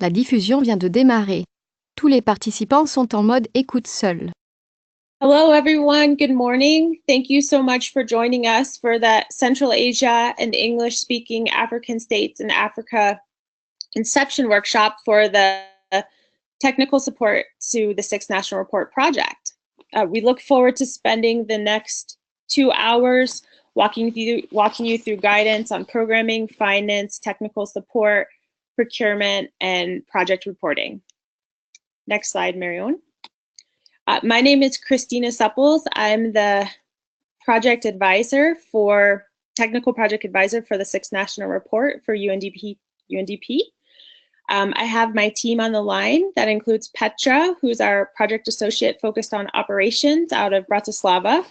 La diffusion vient de démarrer. Tous les participants sont en mode écoute seule. Hello, everyone. Good morning. Thank you so much for joining us for the Central Asia and English-speaking African states in Africa Inception workshop for the technical support to the Sixth National Report project. We look forward to spending the next 2 hours walking you through guidance on programming, finance, technical support, procurement, and project reporting. Next slide, Marion. My name is Christina Supples. I'm the technical project advisor for the Sixth National Report for UNDP. I have my team on the line. That includes Petra, who's our project associate focused on operations out of Bratislava.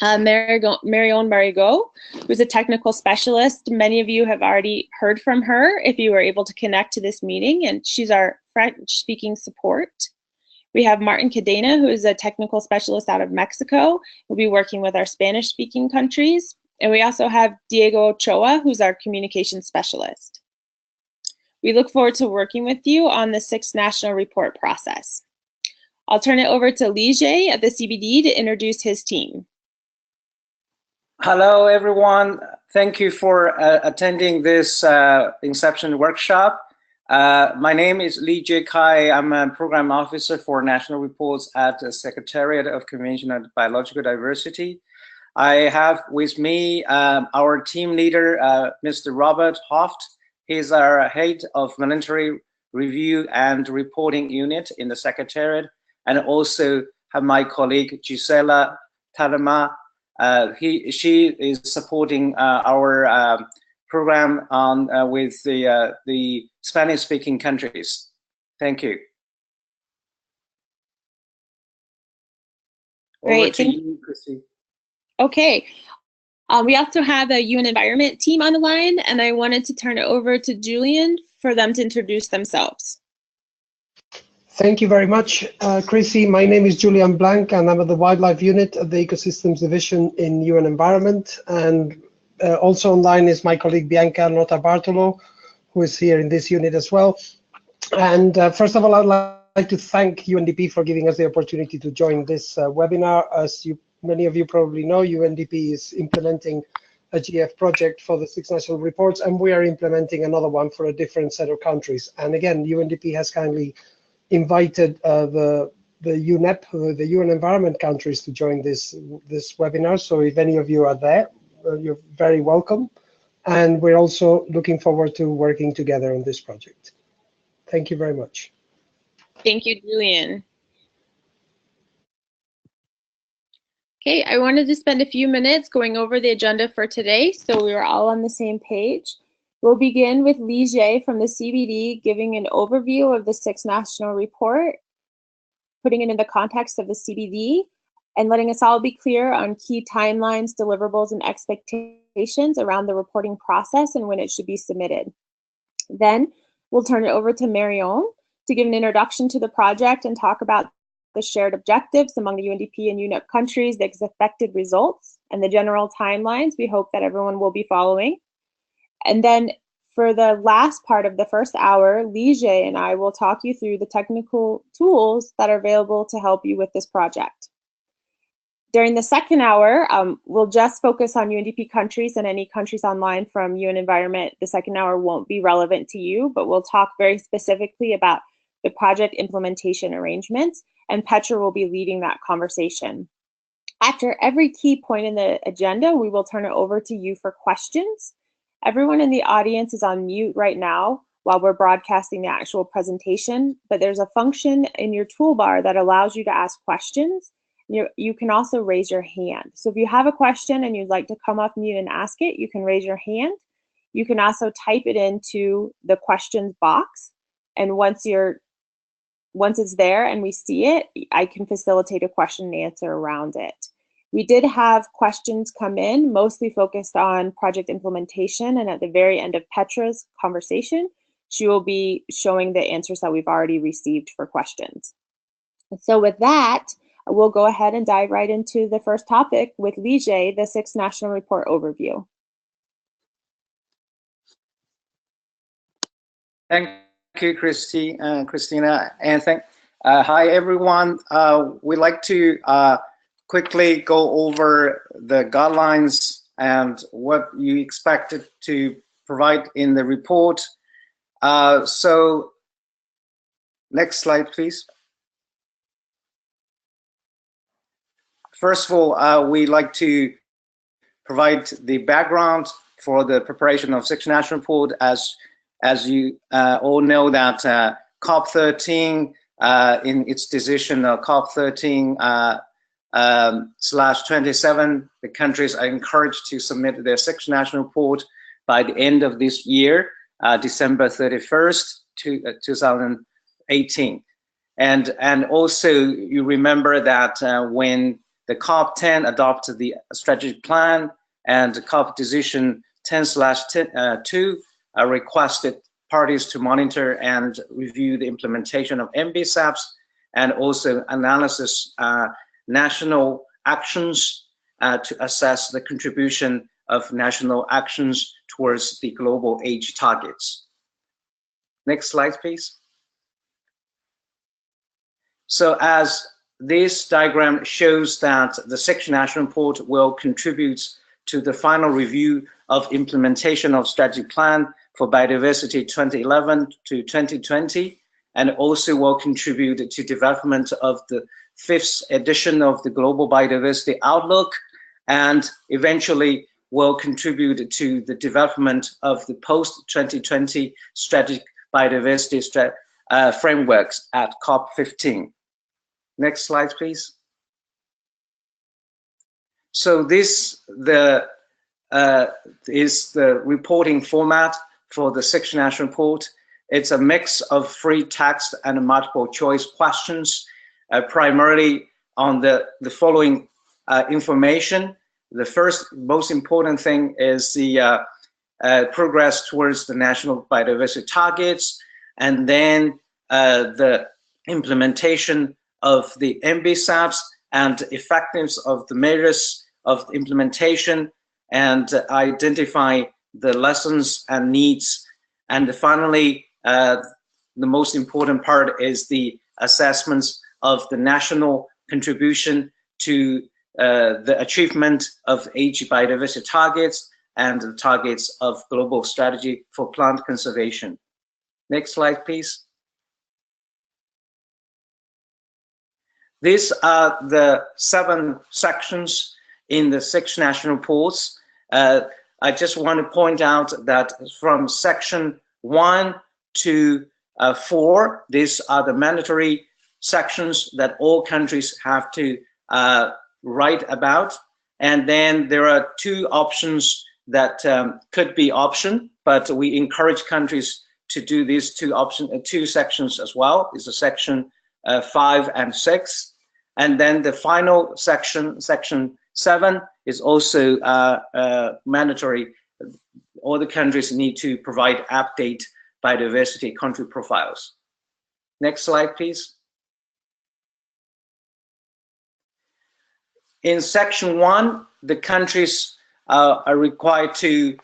Marion Marigot, who's a technical specialist. Many of you have already heard from her if you were able to connect to this meeting, and she's our French-speaking support. We have Martin Cadena, who is a technical specialist out of Mexico. We'll be working with our Spanish-speaking countries. And we also have Diego Ochoa, who's our communications specialist. We look forward to working with you on the Sixth National Report process. I'll turn it over to Lige at the CBD to introduce his team. Hello, everyone. Thank you for attending this Inception workshop. My name is Li Kai. I'm a program officer for national reports at the Secretariat of Convention on Biological Diversity. I have with me our team leader, Mr. Robert Hoft. He's our head of voluntary review and reporting unit in the Secretariat, and also have my colleague Gisela Talama. She is supporting our program on with the Spanish-speaking countries. Thank you. Great. Over to you, Christy. Okay. We also have a UN Environment team on the line, and I wanted to turn it over to Julian for them to introduce themselves. Thank you very much, Chrissy. My name is Julian Blanc, and I'm at the Wildlife Unit at the Ecosystems Division in UN Environment. And also online is my colleague Bianca Notarbartolo, who is here in this unit as well. And first of all, I'd like to thank UNDP for giving us the opportunity to join this webinar. As many of you probably know, UNDP is implementing a GF project for the Sixth National Reports, and we are implementing another one for a different set of countries. And again, UNDP has kindly invited the UNEP, the UN Environment countries, to join this webinar. So if any of you are there, you're very welcome. And we're also looking forward to working together on this project. Thank you very much. Thank you, Julian. Okay, I wanted to spend a few minutes going over the agenda for today so we were all on the same page. We'll begin with Lige from the CBD giving an overview of the Sixth National Report, putting it in the context of the CBD, and letting us all be clear on key timelines, deliverables, and expectations around the reporting process and when it should be submitted. Then we'll turn it over to Marion to give an introduction to the project and talk about the shared objectives among the UNDP and UNEP countries, the expected results, and the general timelines we hope that everyone will be following. And then for the last part of the first hour, Lige and I will talk you through the technical tools that are available to help you with this project. During the second hour, we'll just focus on UNDP countries, and any countries online from UN Environment. The second hour won't be relevant to you, but we'll talk very specifically about the project implementation arrangements, and Petra will be leading that conversation. After every key point in the agenda, we will turn it over to you for questions. Everyone in the audience is on mute right now while we're broadcasting the actual presentation, but there's a function in your toolbar that allows you to ask questions. You can also raise your hand. So if you have a question and you'd like to come off mute and ask it, you can raise your hand. You can also type it into the questions box, and once it's there and we see it, I can facilitate a question and answer around it. We did have questions come in, mostly focused on project implementation, and at the very end of Petra's conversation, she will be showing the answers that we've already received for questions. So with that, we'll go ahead and dive right into the first topic with Lige, the Sixth National Report overview. Thank you, Christina, and hi everyone. We'd like to quickly go over the guidelines and what you expected to provide in the report. So next slide, please. First of all, we'd like to provide the background for the preparation of Sixth National Report. As you all know that COP13 in its decision COP13 /27, the countries are encouraged to submit their Sixth National Report by the end of this year, December 31st, 2018. And also you remember that when the COP10 adopted the strategic plan and the COP decision 10/2 requested parties to monitor and review the implementation of MBSAPs and also analysis national actions to assess the contribution of national actions towards the global age targets. Next slide, please. So as this diagram shows that the Sixth National Report will contribute to the final review of implementation of strategic plan for biodiversity 2011 to 2020, and also will contribute to development of the 5th edition of the Global Biodiversity Outlook, and eventually will contribute to the development of the post-2020 strategic biodiversity frameworks at COP15. Next slide, please. So this is the reporting format for the Sixth National Report. It's a mix of free text and multiple choice questions, primarily on the following information. The first most important thing is the progress towards the national biodiversity targets, and then the implementation of the MBSAPs and effectiveness of the measures of implementation, and identify the lessons and needs. And finally, the most important part is the assessments of the national contribution to the achievement of age biodiversity targets and the targets of global strategy for plant conservation. Next slide, please. These are the 7 sections in the Sixth National Reports. I just want to point out that from section 1 to 4, these are the mandatory sections that all countries have to write about. And then there are 2 options that could be option, but we encourage countries to do these 2 sections as well. Is a section 5 and 6. And then the final section, section 7, is also mandatory. All the countries need to provide update biodiversity country profiles. Next slide, please. In section 1, the countries are required to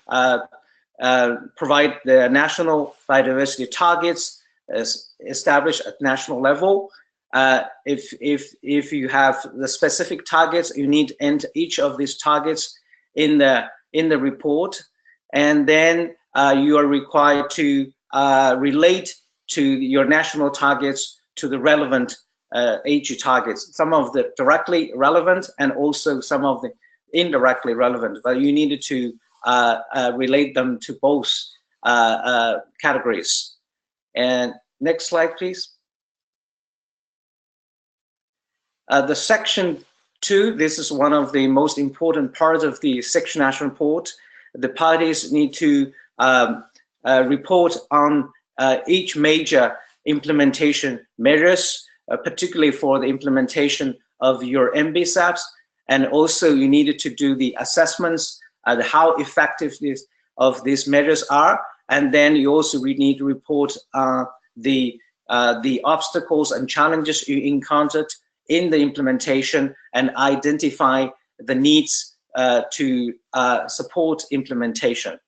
provide the national biodiversity targets established at national level. If you have the specific targets, you need to enter each of these targets in the report, and then you are required to relate to your national targets to the relevant age targets. Some of the directly relevant and also some of the indirectly relevant, but you needed to relate them to both categories. And next slide, please. The section 2, this is one of the most important parts of the Sixth National Report. The parties need to report on each major implementation measures, particularly for the implementation of your MBSAPs, and also you needed to do the assessments of how effective of these measures are, and then you also need to report the obstacles and challenges you encountered in the implementation and identify the needs to support implementation.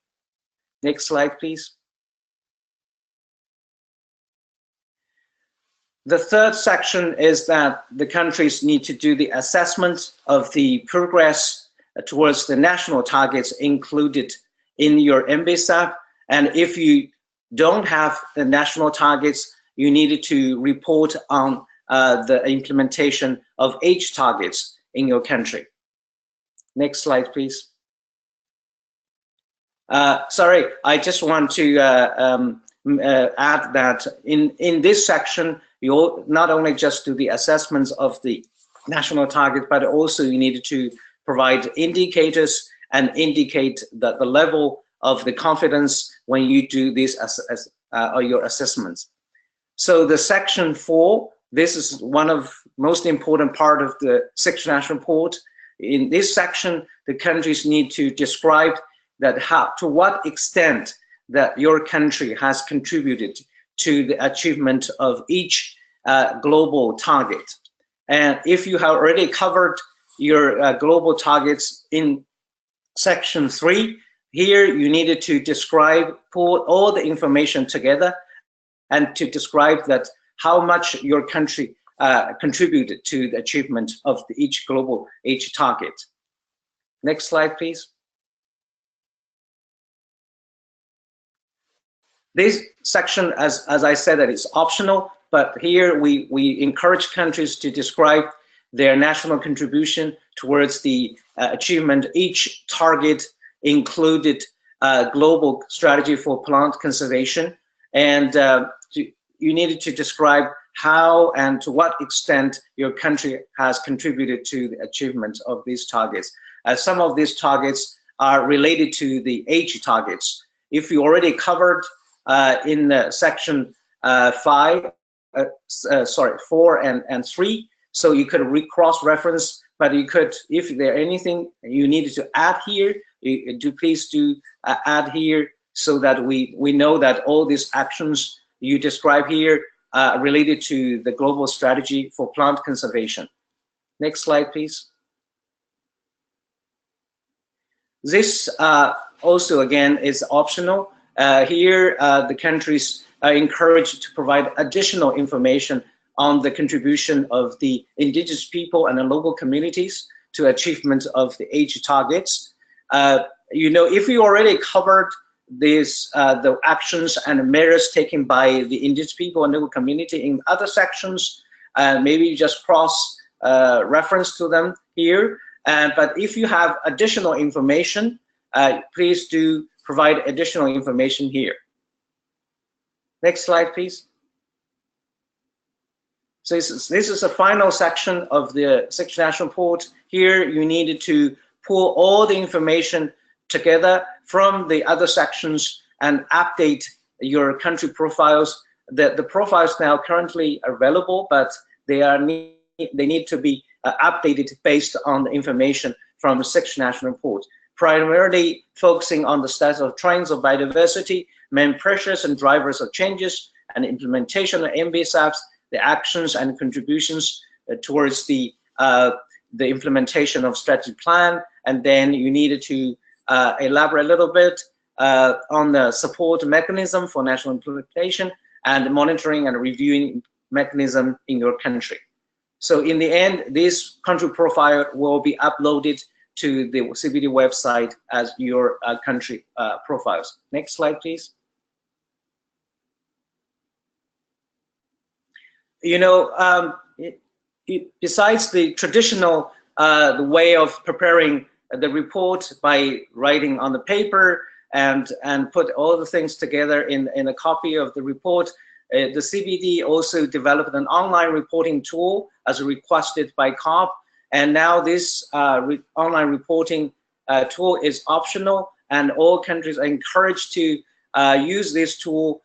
Next slide, please. The third section is that the countries need to do the assessment of the progress towards the national targets included in your MBSAP. And if you don't have the national targets, you needed to report on the implementation of H targets in your country. Next slide, please. Sorry, I just want to add that in this section, you not only just do the assessments of the national target, but also you needed to provide indicators and indicate that the level of the confidence when you do these your assessments. So the section 4, this is one of most important part of the Sixth National Report. In this section, the countries need to describe that to what extent that your country has contributed to the achievement of each global target. And if you have already covered your global targets in section 3, here you needed to describe, pull all the information together and to describe that how much your country contributed to the achievement of each global H target. Next slide, please. This section, as I said, that is optional, but here we encourage countries to describe their national contribution towards the achievement. Each target included global strategy for plant conservation, and you needed to describe how and to what extent your country has contributed to the achievement of these targets. Some of these targets are related to the H targets. If you already covered in section 4 and 3, so you could cross-reference, but you could, if there anything you needed to add here, please do add here, so that we know that all these actions you describe here related to the global strategy for plant conservation. Next slide, please. This also, again, is optional. Here, the countries are encouraged to provide additional information on the contribution of the indigenous people and the local communities to achievement of the H targets. You know, if you already covered these, the actions and measures taken by the indigenous people and local community in other sections, maybe you just cross reference to them here. But if you have additional information, please do provide additional information here. Next slide, please. So this is the final section of the Sixth National Report. Here you needed to pull all the information together from the other sections and update your country profiles. The profiles now currently available, but they need to be updated based on the information from the Sixth National Report, primarily focusing on the status of trends of biodiversity, main pressures and drivers of changes, and implementation of MBSAPs, the actions and contributions towards the implementation of strategy plan. And then you needed to elaborate a little bit on the support mechanism for national implementation and monitoring and reviewing mechanism in your country. So in the end, this country profile will be uploaded to the CBD website as your country profiles. Next slide, please. You know, besides the traditional the way of preparing the report by writing on the paper and put all the things together in a copy of the report, the CBD also developed an online reporting tool as requested by COP. And now this online reporting tool is optional, and all countries are encouraged to use this tool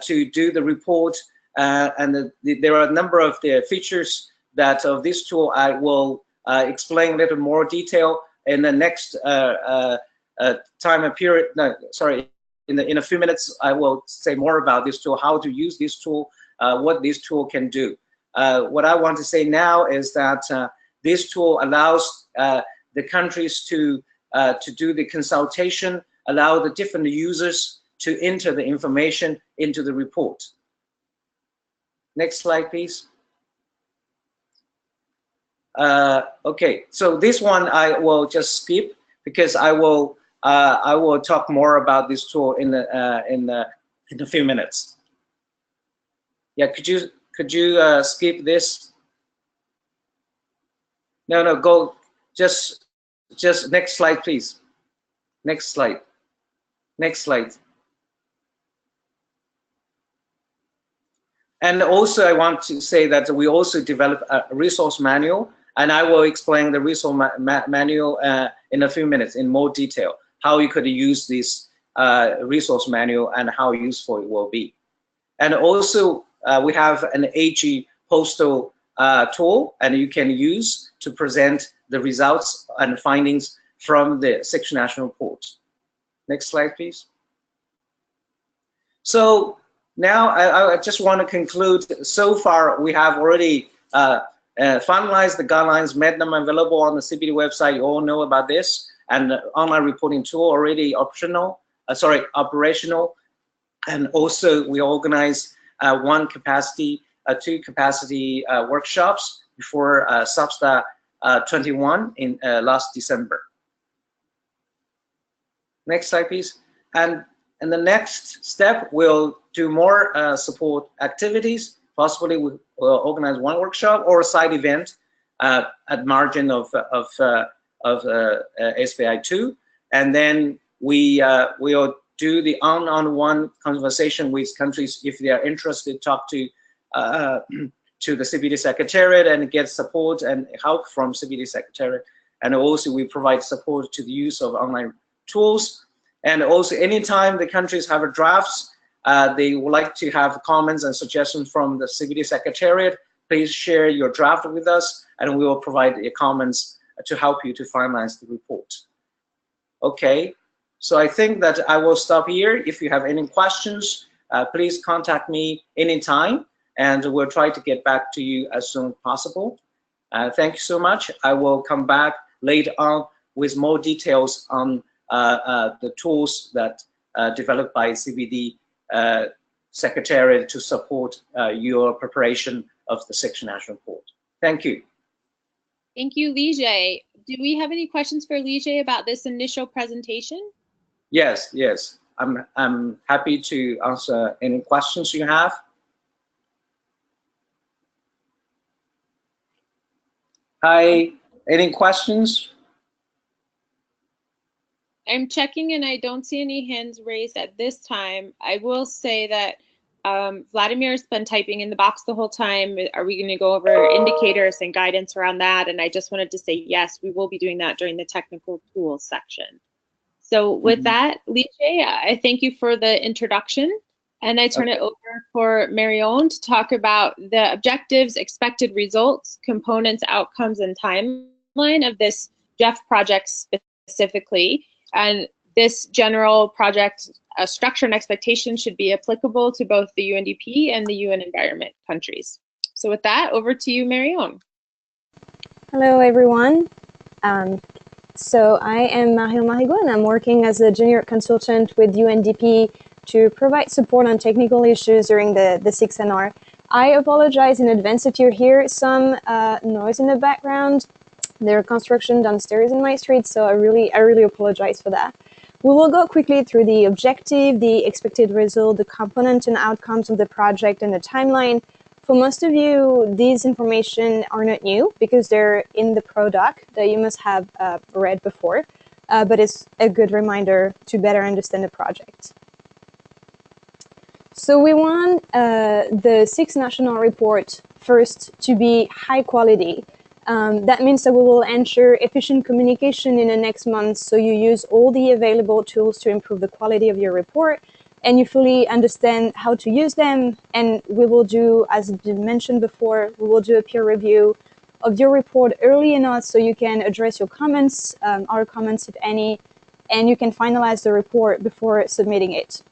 to do the report. And there are a number of the features that of this tool I will explain a little more detail in the next time period. No, sorry, in a few minutes I will say more about this tool, how to use this tool, what this tool can do. What I want to say now is that this tool allows the countries to do the consultation, allow the different users to enter the information into the report. Next slide, please. Okay, so this one I will just skip because I will talk more about this tool in a few minutes. Yeah, could you skip this? No, go just next slide, please. Next slide. Next slide. And also, I want to say that we also developed a resource manual, and I will explain the resource manual in a few minutes in more detail, how you could use this resource manual and how useful it will be. And also, we have an AG postal tool, and you can use to present the results and findings from the 6 national reports. Next slide, please. So now I just want to conclude. So far, we have already finalized the guidelines, made them available on the CBD website. You all know about this, and the online reporting tool already operational. And also, we organized 2 capacity workshops before SAPSTA 21 in last December. Next slide, please. And the next step, we'll do more support activities. Possibly we'll organize 1 workshop or a side event at margin of SBI 2, and then we'll do the one-on-one conversation with countries if they are interested. Talk to the CBD Secretariat and get support and help from CBD Secretariat. And also we provide support to the use of online tools. And also anytime the countries have a drafts, they would like to have comments and suggestions from the CBD Secretariat, please share your draft with us and we will provide your comments to help you to finalize the report. Okay, so I think that I will stop here. If you have any questions, please contact me anytime and we'll try to get back to you as soon as possible. Thank you so much. I will come back later on with more details on the tools that developed by CBD Secretariat to support your preparation of the 6 national report. Thank you. Thank you, Li-Jie. Do we have any questions for Li-Jie about this initial presentation? Yes. I'm happy to answer any questions you have. Hi, any questions? I'm checking and I don't see any hands raised at this time. I will say that Vladimir's been typing in the box the whole time. Are we going to go over indicators and guidance around that? And I just wanted to say, yes, we will be doing that during the technical tools section. So with that, Li-Jie, I thank you for the introduction. And I turn it over for Marion to talk about the objectives, expected results, components, outcomes, and timeline of this GEF project specifically. And this general project structure and expectation should be applicable to both the UNDP and the UN environment countries. So with that, over to you, Marion. Hello, everyone. So I am Marion Marigot, and I'm working as a junior consultant with UNDP to provide support on technical issues during the 6NR. I apologize in advance if you hear some noise in the background. There are construction downstairs in my street, so I really apologize for that. We will go quickly through the objective, the expected result, the components and outcomes of the project, and the timeline. For most of you, these information are not new because they're in the product that you must have read before, but it's a good reminder to better understand the project. So we want the 6 national report first to be high quality. That means that we will ensure efficient communication in the next month, so you use all the available tools to improve the quality of your report and you fully understand how to use them. And we will do, as mentioned before, we will do a peer review of your report early enough so you can address your comments, our comments if any, and you can finalize the report before submitting it.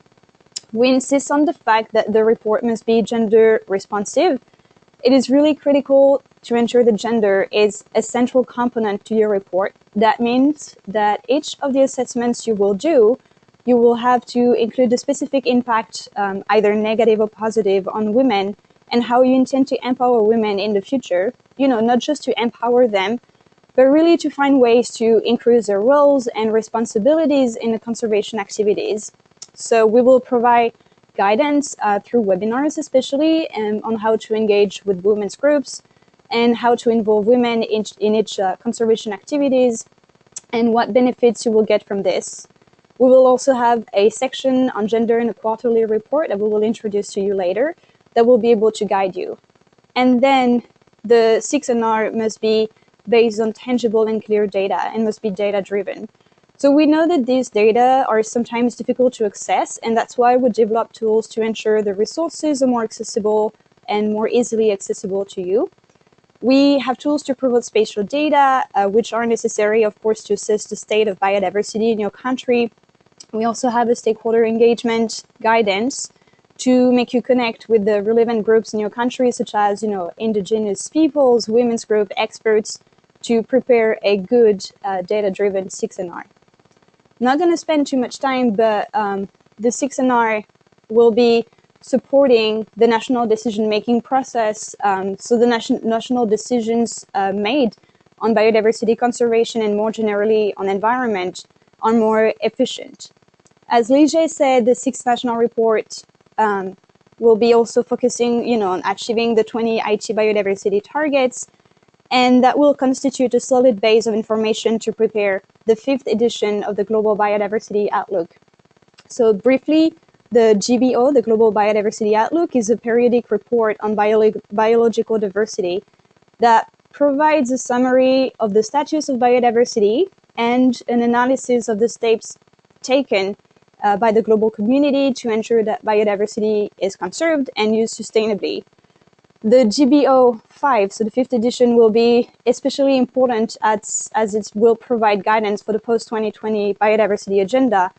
We insist on the fact that the report must be gender responsive. It is really critical to ensure that gender is a central component to your report. That means that each of the assessments you will do, you will have to include a specific impact, either negative or positive, on women, and how you intend to empower women in the future, not just to empower them, but really to find ways to increase their roles and responsibilities in the conservation activities. So we will provide guidance through webinars, especially on how to engage with women's groups and how to involve women in each conservation activities and what benefits you will get from this. We will also have a section on gender in a quarterly report that we will introduce to you later that will be able to guide you. And then the 6NR must be based on tangible and clear data and must be data-driven. So we know that these data are sometimes difficult to access, and that's why we develop tools to ensure the resources are more accessible and more easily accessible to you. We have tools to provide spatial data, which are necessary, of course, to assess the state of biodiversity in your country. We also have a stakeholder engagement guidance to make you connect with the relevant groups in your country, such as, indigenous peoples, women's group, experts, to prepare a good data-driven 6NR. Not going to spend too much time, but the 6NR will be supporting the national decision-making process, so the national decisions made on biodiversity conservation and more generally on environment are more efficient. As Lige said, the 6th national report will be also focusing, on achieving the 20 IT biodiversity targets, and that will constitute a solid base of information to prepare the 5th edition of the Global Biodiversity Outlook. So briefly, the GBO, the Global Biodiversity Outlook, is a periodic report on biological diversity that provides a summary of the status of biodiversity and an analysis of the steps taken by the global community to ensure that biodiversity is conserved and used sustainably. The GBO 5, so the 5th edition, will be especially important as it will provide guidance for the post-2020 biodiversity agenda,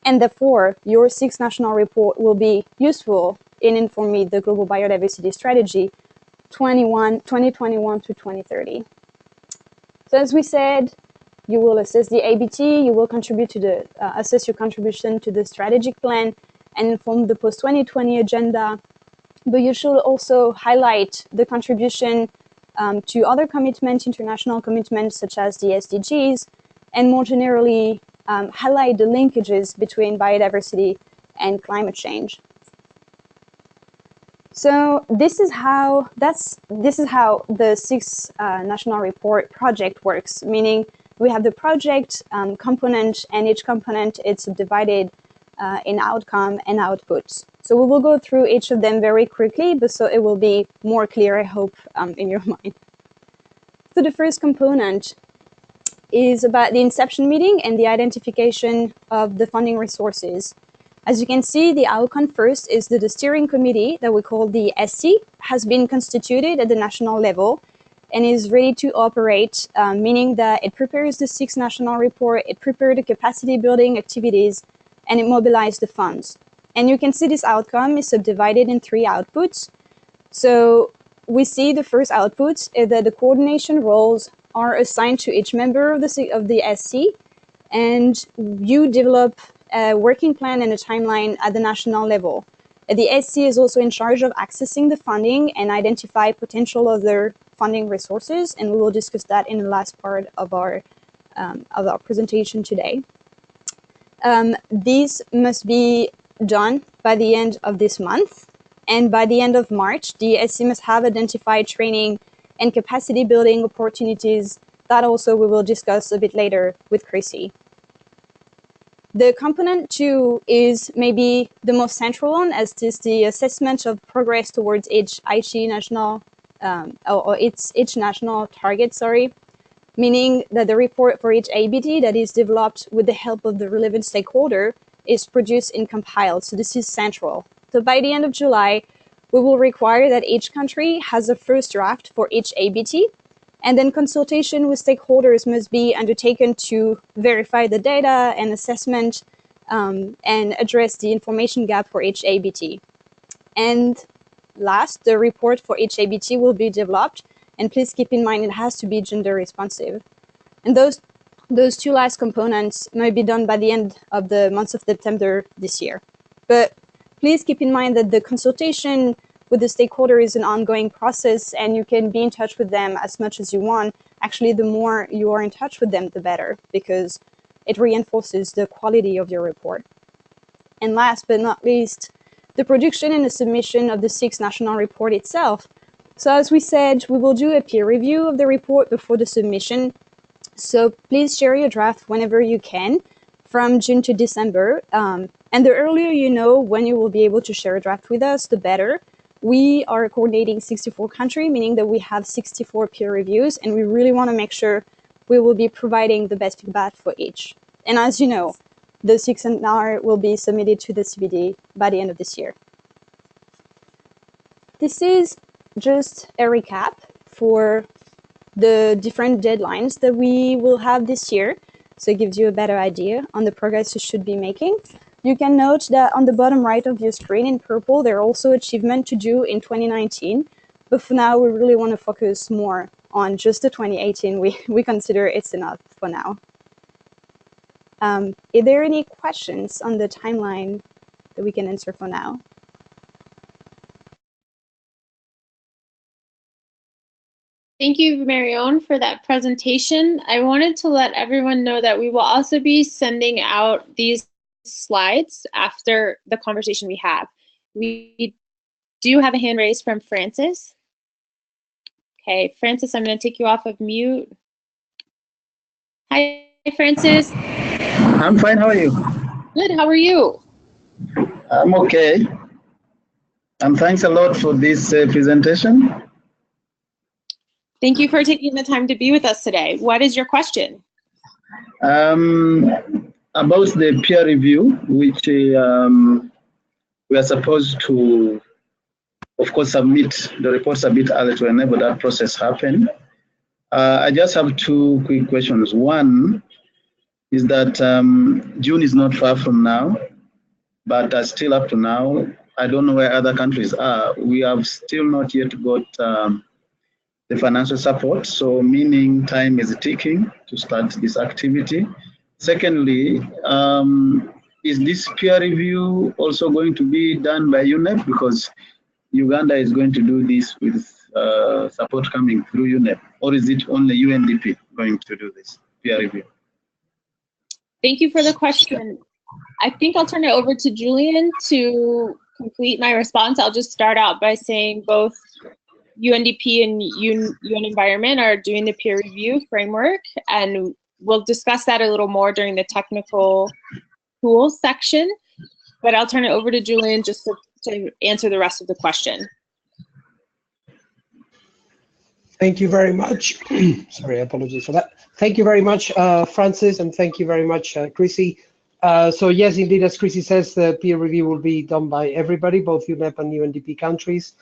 and therefore your 6th national report will be useful in informing the global biodiversity strategy 2021 to 2030. So as we said, you will assess the ABT, you will contribute to the assess your contribution to the strategic plan and inform the post-2020 agenda. But you should also highlight the contribution to other commitments, international commitments such as the SDGs, and more generally highlight the linkages between biodiversity and climate change. So this is how the 6th national report project works, meaning we have the project component, and each component is subdivided in outcome and outputs. So we will go through each of them very quickly, but so it will be more clear, I hope, in your mind. So the first component is about the Inception meeting and the identification of the funding resources. As you can see, the outcome first is that the steering committee that we call the SC has been constituted at the national level and is ready to operate, meaning that it prepares the 6th national report, it prepared the capacity building activities, and it mobilized the funds. And you can see this outcome is subdivided in 3 outputs. So we see the first output is that the coordination roles are assigned to each member of the SC, and you develop a working plan and a timeline at the national level. The SC is also in charge of accessing the funding and identify potential other funding resources, and we will discuss that in the last part of our presentation today. These must be done by the end of this month, and by the end of March, the SC must have identified training and capacity building opportunities that also we will discuss a bit later with Chrissy. The component 2 is maybe the most central one, as it is the assessment of progress towards each national target, meaning that the report for each ABT that is developed with the help of the relevant stakeholder is produced and compiled. So this is central. So by the end of July, we will require that each country has a first draft for each ABT, and then consultation with stakeholders must be undertaken to verify the data and assessment and address the information gap for each ABT. And last, the report for each ABT will be developed, and please keep in mind it has to be gender responsive. And those 2 last components may be done by the end of the month of September this year. But please keep in mind that the consultation with the stakeholder is an ongoing process, and you can be in touch with them as much as you want. Actually, the more you are in touch with them, the better, because it reinforces the quality of your report. And last but not least, the production and the submission of the 6th national report itself. So as we said, we will do a peer review of the report before the submission. So please share your draft whenever you can, from June to December. And the earlier you know when you will be able to share a draft with us, the better. We are coordinating 64 countries, meaning that we have 64 peer reviews, and we really want to make sure we will be providing the best feedback for each. And as you know, the 6th NR will be submitted to the CBD by the end of this year. This is just a recap for the different deadlines that we will have this year. So it gives you a better idea on the progress you should be making. You can note that on the bottom right of your screen in purple, there are also achievements to do in 2019. But for now, we really want to focus more on just the 2018. We consider it's enough for now. Are there any questions on the timeline that we can answer for now? Thank you, Marion, for that presentation. I wanted to let everyone know that we will also be sending out these slides after the conversation we have. We do have a hand raised from Francis. Okay, Francis, I'm going to take you off of mute. Hi, Francis. I'm fine. How are you? Good. How are you? I'm okay. And thanks a lot for this presentation. Thank you for taking the time to be with us today. What is your question? About the peer review, which we are supposed to, of course, submit the reports a bit early to enable that process happen. I just have two quick questions. One is that June is not far from now, but still up to now, I don't know where other countries are. We have still not yet got the financial support, so meaning time is ticking to start this activity. Secondly, is this peer review also going to be done by UNEP, because Uganda is going to do this with support coming through UNEP, or is it only UNDP going to do this peer review? Thank you for the question. I think I'll turn it over to Julian to complete my response. I'll just start out by saying both UNDP and UN Environment are doing the peer review framework, and we'll discuss that a little more during the technical tools section, but I'll turn it over to Julian just to answer the rest of the question. Thank you very much. Sorry, apologies for that. Thank you very much, Francis, and thank you very much, Chrissy. So yes, indeed, as Chrissy says, the peer review will be done by everybody, both UNEP and UNDP countries.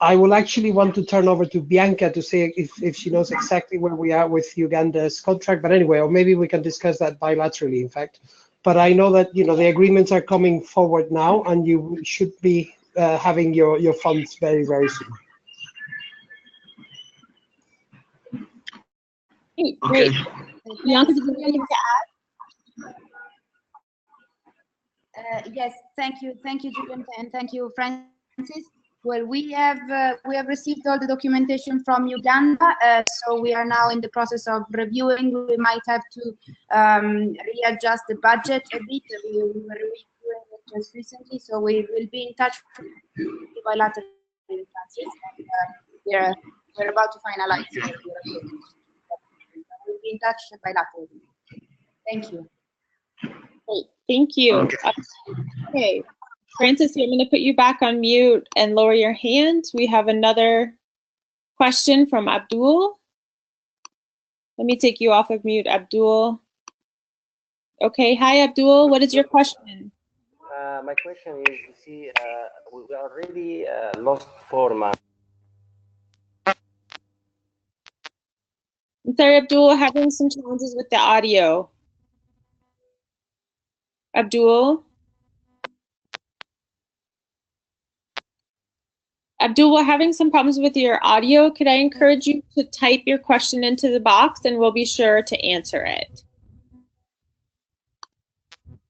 I will actually want to turn over to Bianca to say if she knows exactly where we are with Uganda's contract, but anyway, or maybe we can discuss that bilaterally, in fact. But I know that, you know, the agreements are coming forward now, and you should be having your funds very, very soon. Great. Okay. Bianca, did you have anything to add? Yes, thank you, Julian, and thank you, Francis. Well, we have received all the documentation from Uganda, so we are now in the process of reviewing. We might have to readjust the budget a bit. We were reviewing it just recently, so we will be in touch with you bilaterally, Francis, and we're about to finalize it. We'll be in touch bilaterally. Thank you. Great, thank you. Okay. Okay. Francis, I'm going to put you back on mute and lower your hand. We have another question from Abdul. Let me take you off of mute, Abdul. Okay, hi Abdul, what is your question? My question is, you see, we already lost 4 months. I'm sorry, Abdul, having some challenges with the audio. Abdul? Abdul, we're having some problems with your audio. Could I encourage you to type your question into the box and we'll be sure to answer it.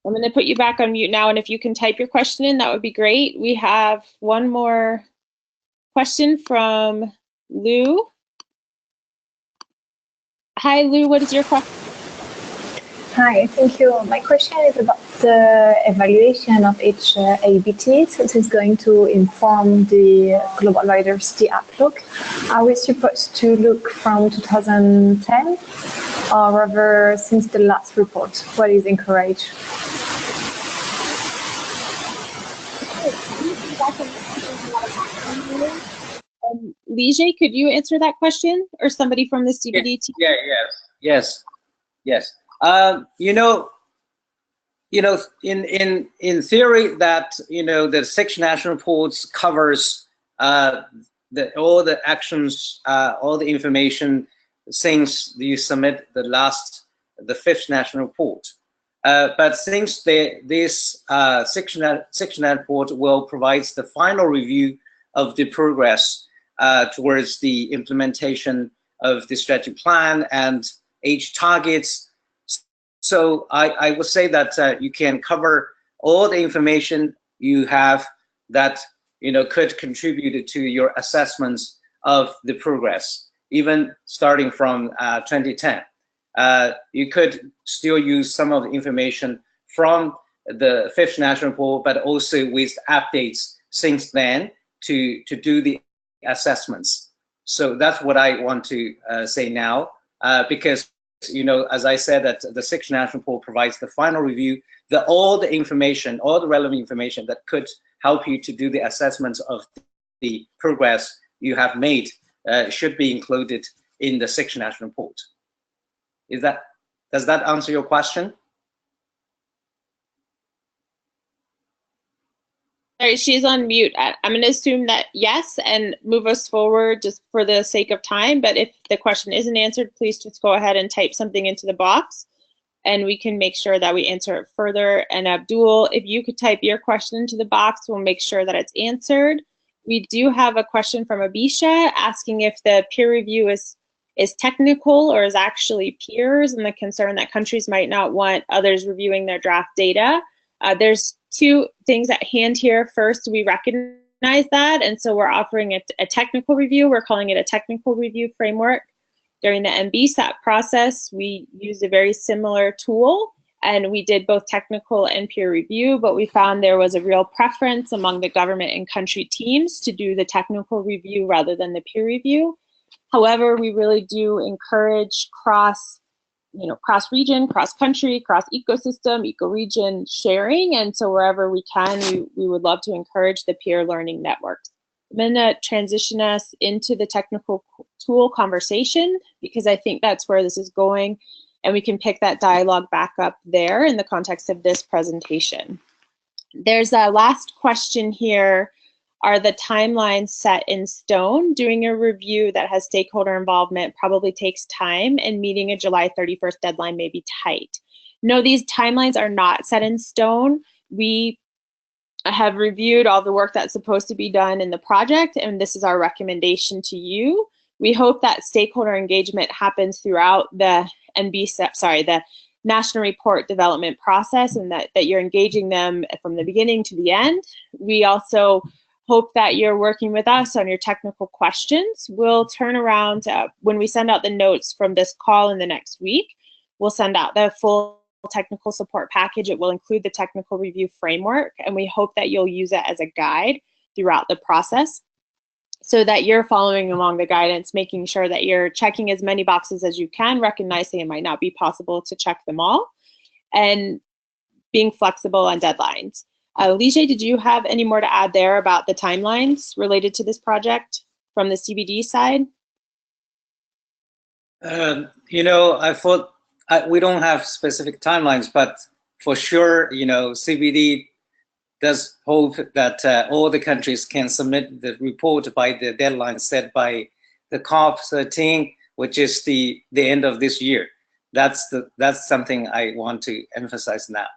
I'm going to put you back on mute now, and if you can type your question in, that would be great. We have one more question from Lou. Hi, Lou, what is your question? Hi, thank you. My question is about the evaluation of each ABT. So this is going to inform the global biodiversity outlook. Are we supposed to look from 2010 or rather since the last report? What is encouraged? Lige, could you answer that question, or somebody from the CBD team? Yes. In theory, that the 6 national reports covers all the actions, all the information since you submit the 5th national report. But since this 6 national report will provide the final review of the progress towards the implementation of the strategic plan and age targets. So I would say that you can cover all the information you have that could contribute to your assessments of the progress, even starting from 2010. You could still use some of the information from the 5th national report, but also with updates since then to do the assessments. So that's what I want to say now, because as I said, that the 6th national report provides the final review, all the information, all the relevant information that could help you to do the assessments of the progress you have made should be included in the 6th national report. Does that answer your question? Sorry, she's on mute. I'm going to assume that yes, and move us forward just for the sake of time. But if the question isn't answered, please just go ahead and type something into the box, and we can make sure that we answer it further. And Abdul, if you could type your question into the box, we'll make sure that it's answered. We do have a question from Abisha asking if the peer review is technical or is actually peers, and the concern that countries might not want others reviewing their draft data. There's 2 things at hand here. First, we recognize that, and so we're offering a technical review. We're calling it a technical review framework. During the MBSAT process, we used a very similar tool, and we did both technical and peer review, but we found there was a real preference among the government and country teams to do the technical review rather than the peer review. However, we really do encourage cross-region, cross-country, cross-ecosystem, eco-region sharing, and so wherever we can, we would love to encourage the peer learning networks. I'm going to transition us into the technical tool conversation, because I think that's where this is going, and we can pick that dialogue back up there in the context of this presentation. There's a last question here. Are the timelines set in stone? Doing a review that has stakeholder involvement probably takes time, and meeting a July 31st deadline may be tight. No, these timelines are not set in stone. We have reviewed all the work that's supposed to be done in the project, and this is our recommendation to you. We hope that stakeholder engagement happens throughout the the National Report development process, and that you're engaging them from the beginning to the end. We also hope that you're working with us on your technical questions. We'll turn around when we send out the notes from this call in the next week. We'll send out the full technical support package. It will include the technical review framework, and we hope that you'll use it as a guide throughout the process so that you're following along the guidance, making sure that you're checking as many boxes as you can, recognizing it might not be possible to check them all, and being flexible on deadlines. Lige, did you have any more to add there about the timelines related to this project from the CBD side? I thought we don't have specific timelines, but for sure, CBD does hope that all the countries can submit the report by the deadline set by the COP13, which is the end of this year. That's something I want to emphasize now.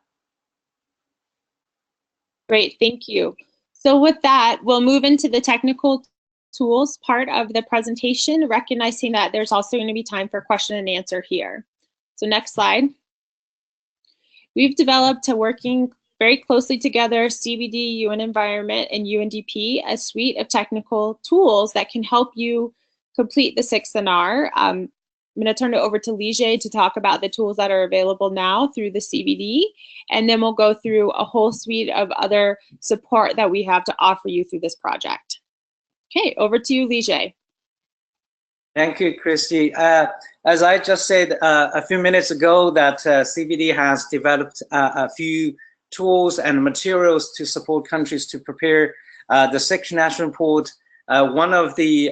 Great, thank you. So with that, we'll move into the technical tools part of the presentation, recognizing that there's also going to be time for question and answer here. So next slide. We've developed a working very closely together CBD, UN Environment, and UNDP, a suite of technical tools that can help you complete the 6NR. I'm going to turn it over to Lige to talk about the tools that are available now through the CBD, and then we'll go through a whole suite of other support that we have to offer you through this project. Okay, over to you, Lige. Thank you, Christy. As I just said a few minutes ago, that CBD has developed a few tools and materials to support countries to prepare the 6th National Report. One of the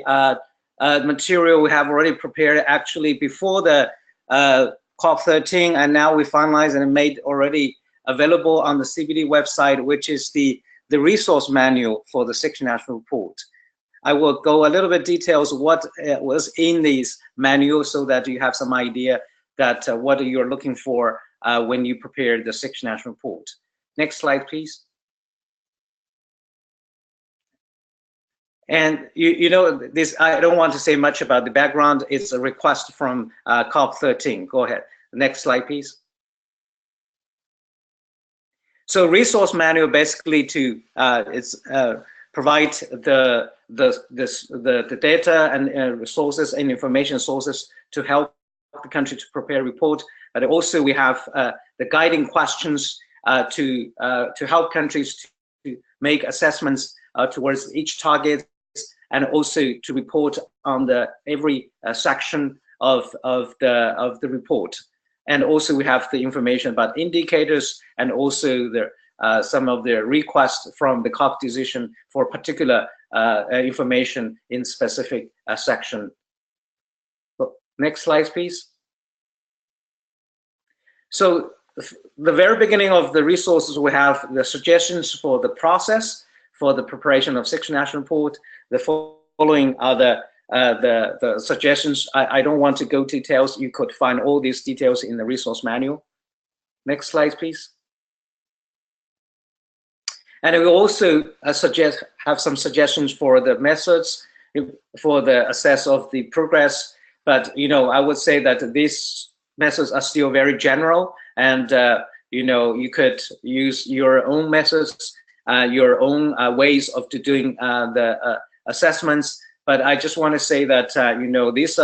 material we have already prepared actually before the COP13, and now we finalized and made already available on the CBD website, which is the resource manual for the 6th National Report. I will go a little bit details what was in these manuals so that you have some idea that what you're looking for when you prepare the 6th National Report. Next slide, please. And you know, this, I don't want to say much about the background. It's a request from COP13. Go ahead. Next slide, please. So resource manual basically to provide the data and resources and information sources to help the country to prepare a report. But also we have the guiding questions to help countries to make assessments towards each target, and also to report on every section of the report. And also we have the information about indicators and also some of the requests from the COP decision for particular information in specific section. Next slide, please. So the very beginning of the resources, we have the suggestions for the process for the preparation of 6th National Report. The following are the suggestions. I don't want to go details. You could find all these details in the resource manual. Next slide, please. And we also have some suggestions for the methods for the assess of the progress. But you know, I would say that these methods are still very general, and you know, you could use your own methods, your own ways of doing the assessments. But I just want to say that you know, these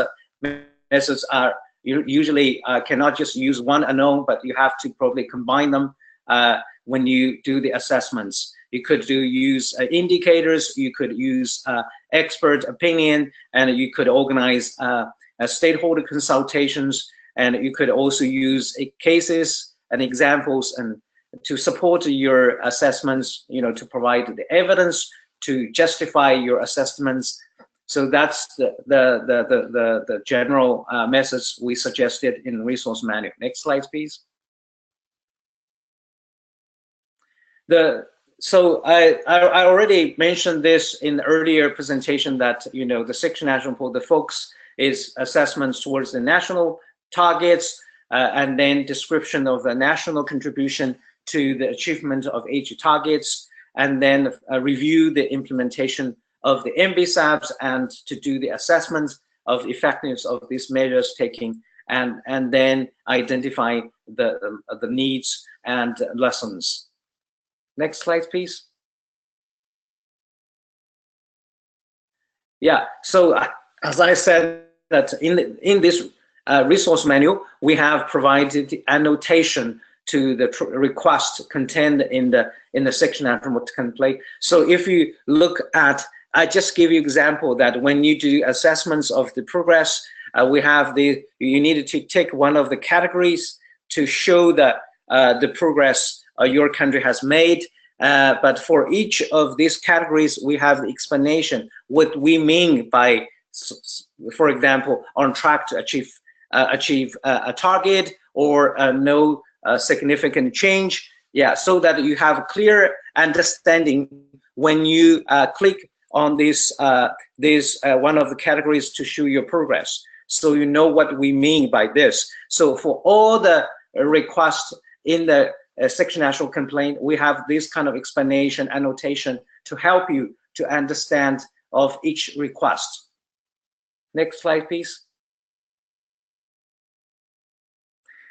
methods are usually cannot just use one alone, but you have to probably combine them when you do the assessments. You could use indicators, you could use expert opinion, and you could organize stakeholder consultations, and you could also use cases and examples and to support your assessments, you know, to provide the evidence to justify your assessments. So that's the general methods we suggested in the resource manual. Next slide, please. So I already mentioned this in the earlier presentation that, you know, the 6th National Report, the focus is assessments towards the national targets, and then description of the national contribution to the achievement of each targets, and then review the implementation of the MBSAPs and to do the assessments of effectiveness of these measures taking, and then identify the needs and lessons. Next slide, please. Yeah, so as I said, that in this resource manual, we have provided annotation to the request contained in the section National template. So if you look at, I just give you example that when you do assessments of the progress, we have you needed to take one of the categories to show that the progress your country has made. But for each of these categories, we have the explanation what we mean by, for example, on track to achieve a target, or no significant change. Yeah, so that you have a clear understanding when you click on this one of the categories to show your progress. So you know what we mean by this. So for all the requests in the 6th National Complaint, we have this kind of explanation, annotation to help you to understand of each request. Next slide, please.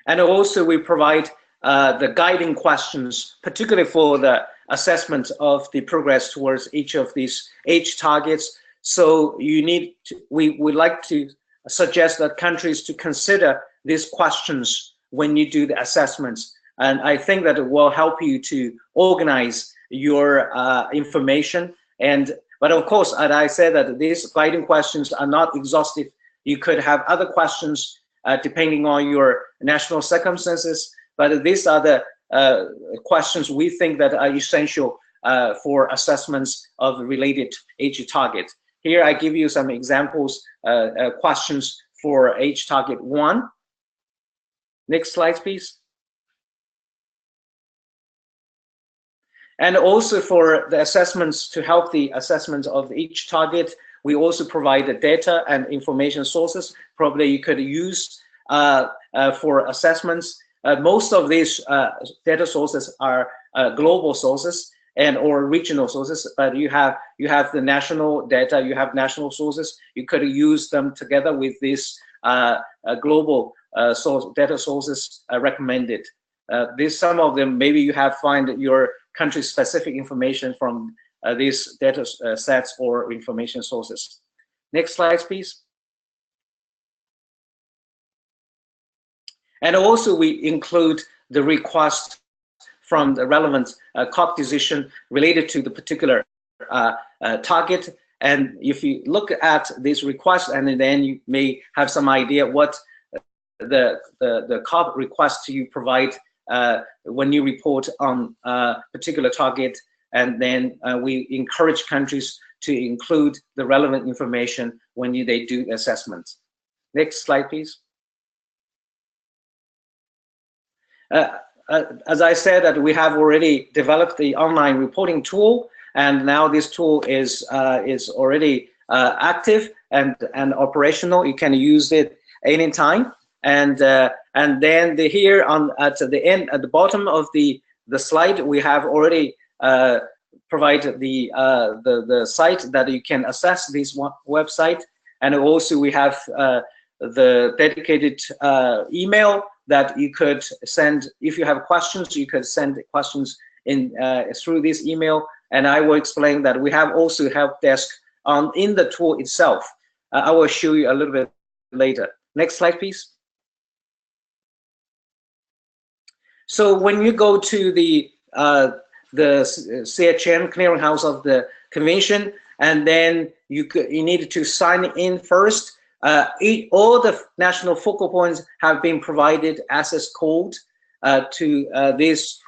And also we provide the guiding questions, particularly for the assessment of the progress towards each of these age targets. So you need to, we would like to suggest that countries to consider these questions when you do the assessments. And I think that it will help you to organize your information. But of course, as I said, that these guiding questions are not exhaustive. You could have other questions depending on your national circumstances, but these are the questions we think that are essential for assessments of related age target. Here I give you some examples, questions for age target 1. Next slide, please. And also for the assessments, to help the assessment of each target, we also provide the data and information sources. Probably you could use for assessments. Most of these data sources are global sources and or regional sources, but you have the national data, you have national sources. You could use them together with these global data sources recommended. Some of them, maybe you have find your country-specific information from these data sets or information sources. Next slide, please. And also we include the request from the relevant COP decision related to the particular target. And if you look at this request, and then you may have some idea what the COP request you provide when you report on a particular target. And then we encourage countries to include the relevant information when they do assessments. Next slide, please. As I said, that we have already developed the online reporting tool, and now this tool is already active and operational. You can use it anytime. And then here at the bottom of the slide, we have already provided the site that you can access this website, and also we have the dedicated email that you could send. If you have questions, you could send questions in through this email, and I will explain that we have also help desk in the tool itself. I will show you a little bit later. Next slide, please. So when you go to the CHM clearinghouse of the convention, and then you need to sign in first. All the national focal points have been provided access code to this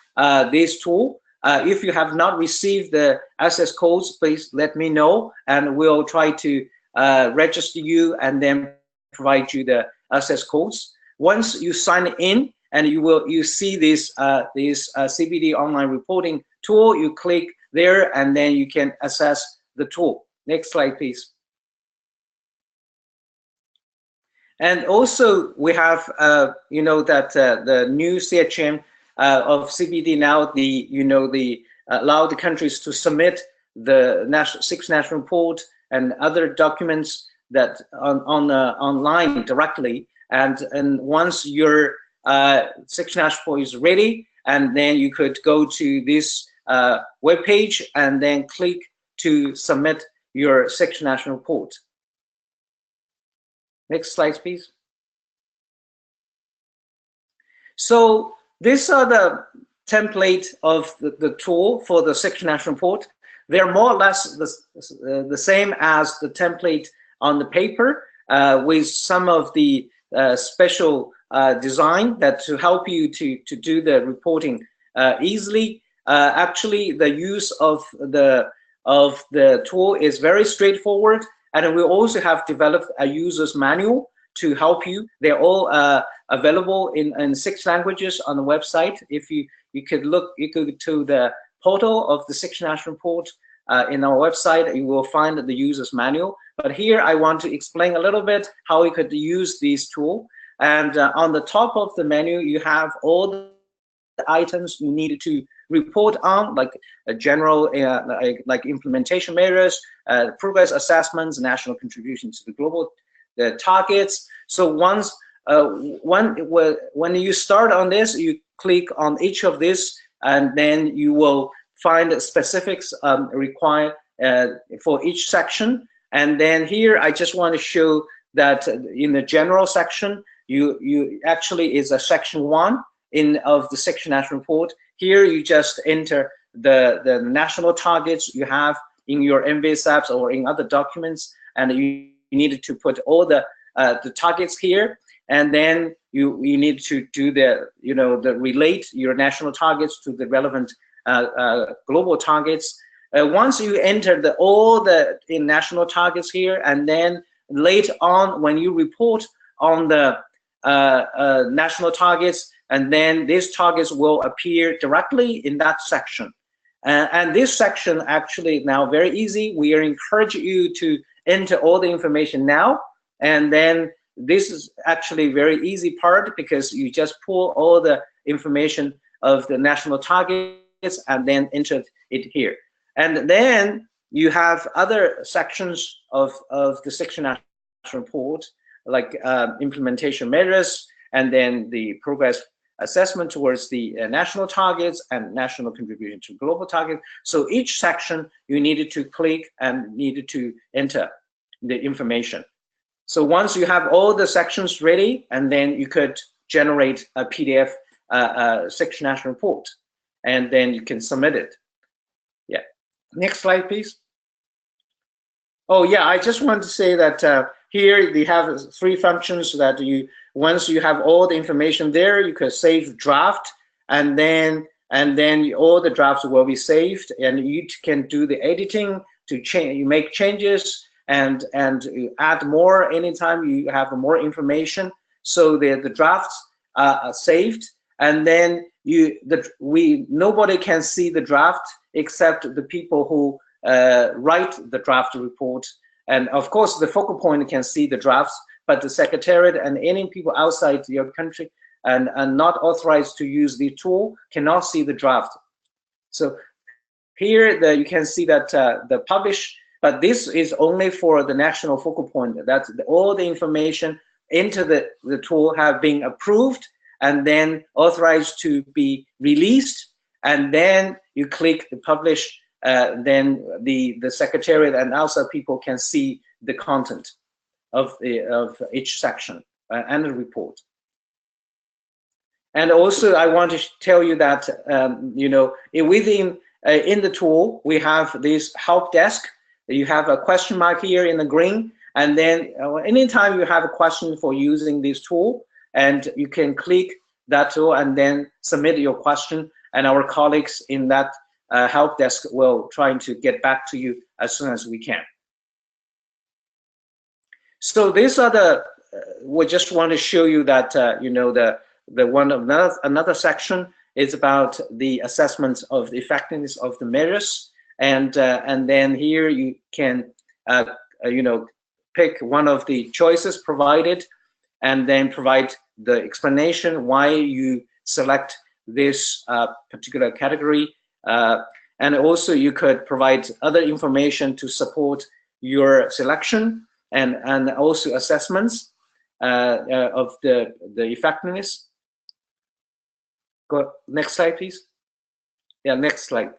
tool. If you have not received the access codes, please let me know, and we'll try to register you and then provide you the access codes. Once you sign in, and you see this CBD online reporting tool, you click there, and then you can access the tool. Next slide, please. And also we have, you know, that the new CHM of CBD now, allow the countries to submit the sixth national report and other documents that online directly. And once your sixth national report is ready, and then you could go to this web page and then click to submit your sixth national report. Next slide, please. So these are the template of the tool for the sixth national report. They're more or less the same as the template on the paper, with some of the special design that to help you to do the reporting easily. Actually, the use of the tool is very straightforward. And we also have developed a user's manual to help you. They're all available in 6 languages on the website. If you could look, you go to the portal of the sixth national report in our website, you will find the user's manual. But here I want to explain a little bit how you could use this tool. And on the top of the menu, you have all the items you need to report on, like a general, like implementation measures, progress assessments, national contribution to the global targets. So once when you start on this, you click on each of this, and then you will find specifics required for each section. And then here, I just want to show that in the general section, you actually is a section 1 of the 6 national report. Here, you just enter the national targets you have in your MBS apps or in other documents, and you needed to put all the targets here, and then you need to do the relate your national targets to the relevant global targets. Once you enter all the national targets here, and then later on when you report on the national targets, and then these targets will appear directly in that section. And this section actually now very easy. We encourage you to enter all the information now, and then this is actually very easy part, because you just pull all the information of the national targets and then enter it here. And then you have other sections of the 6 national report, like implementation measures, and then the progress assessment towards the national targets and national contribution to global targets. So each section you needed to click and needed to enter the information. So once you have all the sections ready, and then you could generate a PDF 6 national report, and then you can submit it. Yeah. Next slide, please. Oh yeah, I just want to say that here they have 3 functions that once you have all the information there, you can save draft, and then all the drafts will be saved, and you can do the editing to change. You make changes and add more anytime you have more information. So the drafts are saved, and then nobody can see the draft except the people who write the draft report. And of course, the focal point can see the drafts, but the secretariat and any people outside your country and not authorized to use the tool cannot see the draft. So here you can see that the publish, but this is only for the national focal point. That's all the information into the tool have been approved and then authorized to be released, and then you click the publish. Then the secretariat and also people can see the content of each section and the report. And also, I want to tell you that within in the tool we have this help desk. You have a question mark here in the green, and then anytime you have a question for using this tool, and you can click that tool and then submit your question, and our colleagues in that help desk will try to get back to you as soon as we can. So these are we just want to show you that another section is about the assessment of the effectiveness of the measures, and then here you can pick one of the choices provided, and then provide the explanation why you select this particular category. And also you could provide other information to support your selection, and also assessments of the effectiveness. Go next slide, please. Yeah, next slide.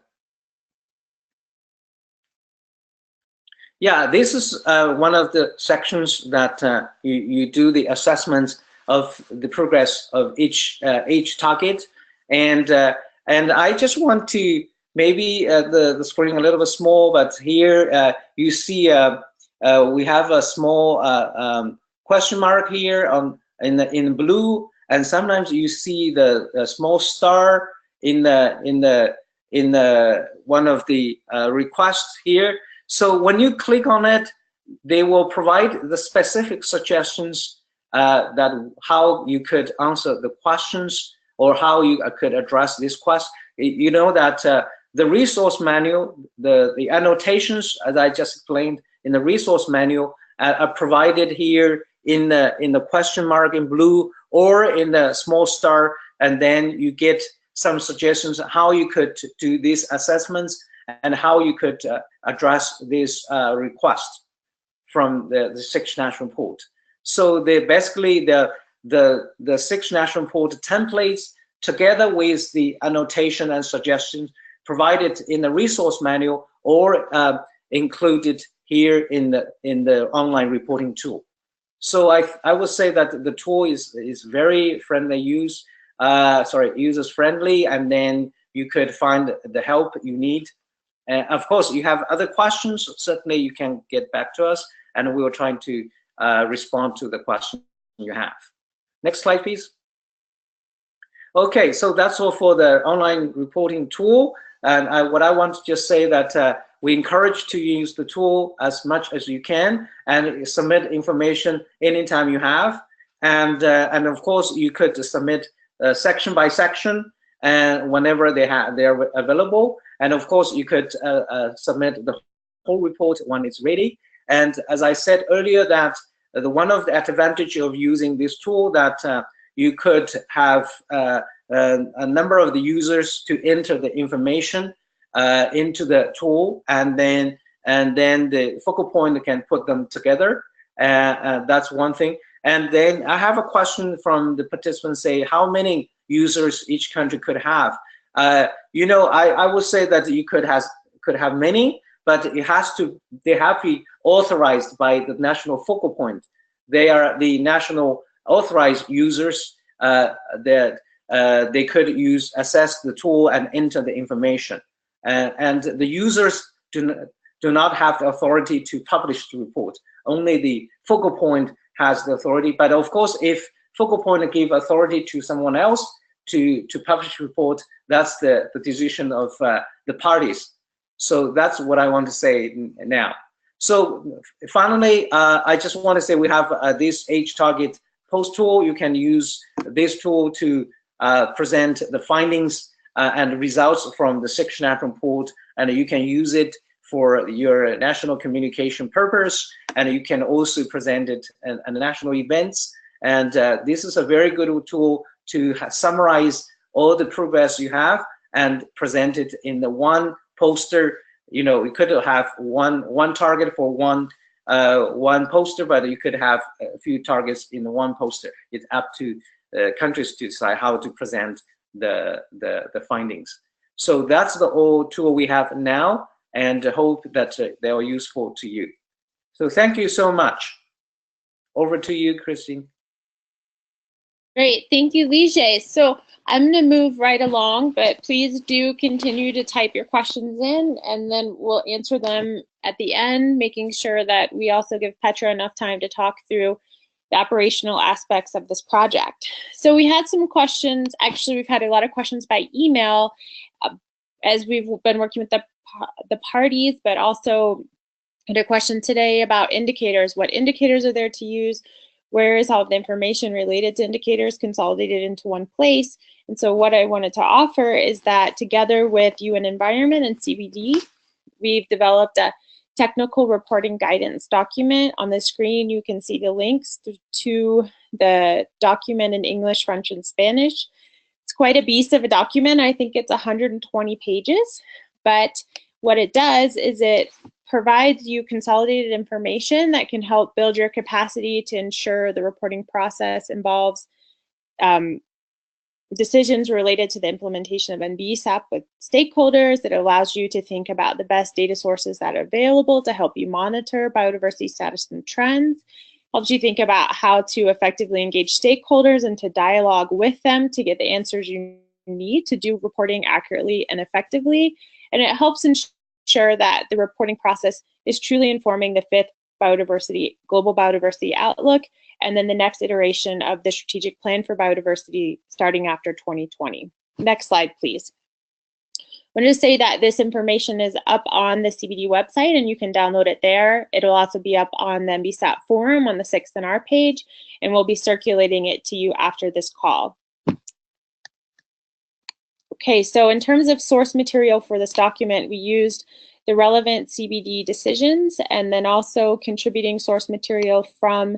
Yeah, this is one of the sections that you do the assessment of the progress of each target, and I just want to maybe the screen a little bit small, but here you see we have a small question mark here in blue, and sometimes you see the small star in the one of the requests here. So when you click on it, they will provide the specific suggestions that how you could answer the questions, or how you could address this question. You know that the resource manual, the annotations, as I just explained in the resource manual, are provided here in the question mark in blue or in the small star, and then you get some suggestions how you could do these assessments and how you could address this request from the 6 national report. So basically the 6 national report templates together with the annotation and suggestions provided in the resource manual or included here in the online reporting tool. So I would say that the tool is very friendly users friendly, and then you could find the help you need. Of course, you have other questions, certainly you can get back to us, and we will try to respond to the question you have. Next slide, please. Okay, so that's all for the online reporting tool. And what I want to just say that we encourage to use the tool as much as you can and submit information anytime you have. And of course, you could submit section by section and whenever they're available. And of course, you could submit the whole report when it's ready. And as I said earlier, that one of the advantages of using this tool that you could have a number of the users to enter the information into the tool, and then the focal point can put them together. That's one thing. And then I have a question from the participants, say how many users each country could have. You know, I would say that you could have many, but they have to be authorized by the national focal point. They are the national authorized users that they could access the tool and enter the information. And the users do not have the authority to publish the report. Only the focal point has the authority. But of course, if focal point give authority to someone else to publish report, that's the decision of the parties. So that's what I want to say now. So finally, I just want to say we have this age target post tool. You can use this tool to present the findings and results from the 6th national report, and you can use it for your national communication purpose, and you can also present it at national events. And this is a very good tool to summarize all the progress you have and present it in the one poster. You know, we could have one target for one poster, but you could have a few targets in the one poster. It's up to countries to decide how to present the findings. So that's the old tool we have now, and hope that they are useful to you. So thank you so much. Over to you, Christine. Great, thank you, Li Jie. So I'm going to move right along, but please do continue to type your questions in, and then we'll answer them at the end, making sure that we also give Petra enough time to talk through the operational aspects of this project. So we had some questions. Actually, we've had a lot of questions by email as we've been working with the parties, but also had a question today about indicators. What indicators are there to use? Where is all the information related to indicators consolidated into one place? And so what I wanted to offer is that together with UN Environment and CBD, we've developed a technical reporting guidance document. On the screen, you can see the links to the document in English, French, and Spanish. It's quite a beast of a document. I think it's 120 pages, but what it does is it provides you consolidated information that can help build your capacity to ensure the reporting process involves decisions related to the implementation of NBSAP with stakeholders. It allows you to think about the best data sources that are available to help you monitor biodiversity status and trends. Helps you think about how to effectively engage stakeholders and to dialogue with them to get the answers you need to do reporting accurately and effectively. And it helps ensure that the reporting process is truly informing the 5th Global Biodiversity Outlook, and then the next iteration of the Strategic Plan for Biodiversity starting after 2020. Next slide, please. I wanted to say that this information is up on the CBD website and you can download it there. It'll also be up on the NBSAP forum on the 6NR page, and we'll be circulating it to you after this call. Okay, so in terms of source material for this document, we used the relevant CBD decisions and then also contributing source material from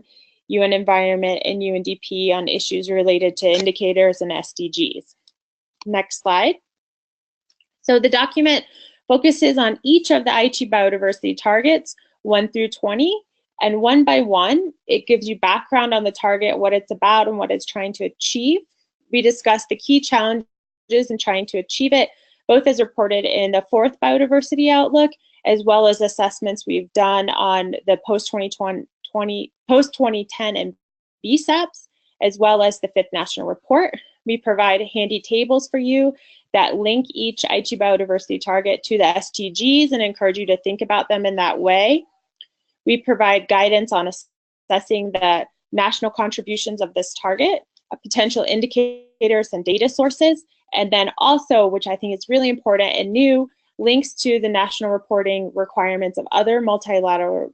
UN Environment and UNDP on issues related to indicators and SDGs. Next slide. So the document focuses on each of the Aichi biodiversity targets 1 through 20, and one by one, it gives you background on the target, what it's about and what it's trying to achieve. We discussed the key challenges in trying to achieve it, both as reported in the 4th Biodiversity Outlook, as well as assessments we've done on the post-2010 and BSAPs, as well as the 5th National Report. We provide handy tables for you that link each Aichi biodiversity target to the SDGs and encourage you to think about them in that way. We provide guidance on assessing the national contributions of this target, potential indicators and data sources, and then also, which I think is really important and new, links to the national reporting requirements of other multilateral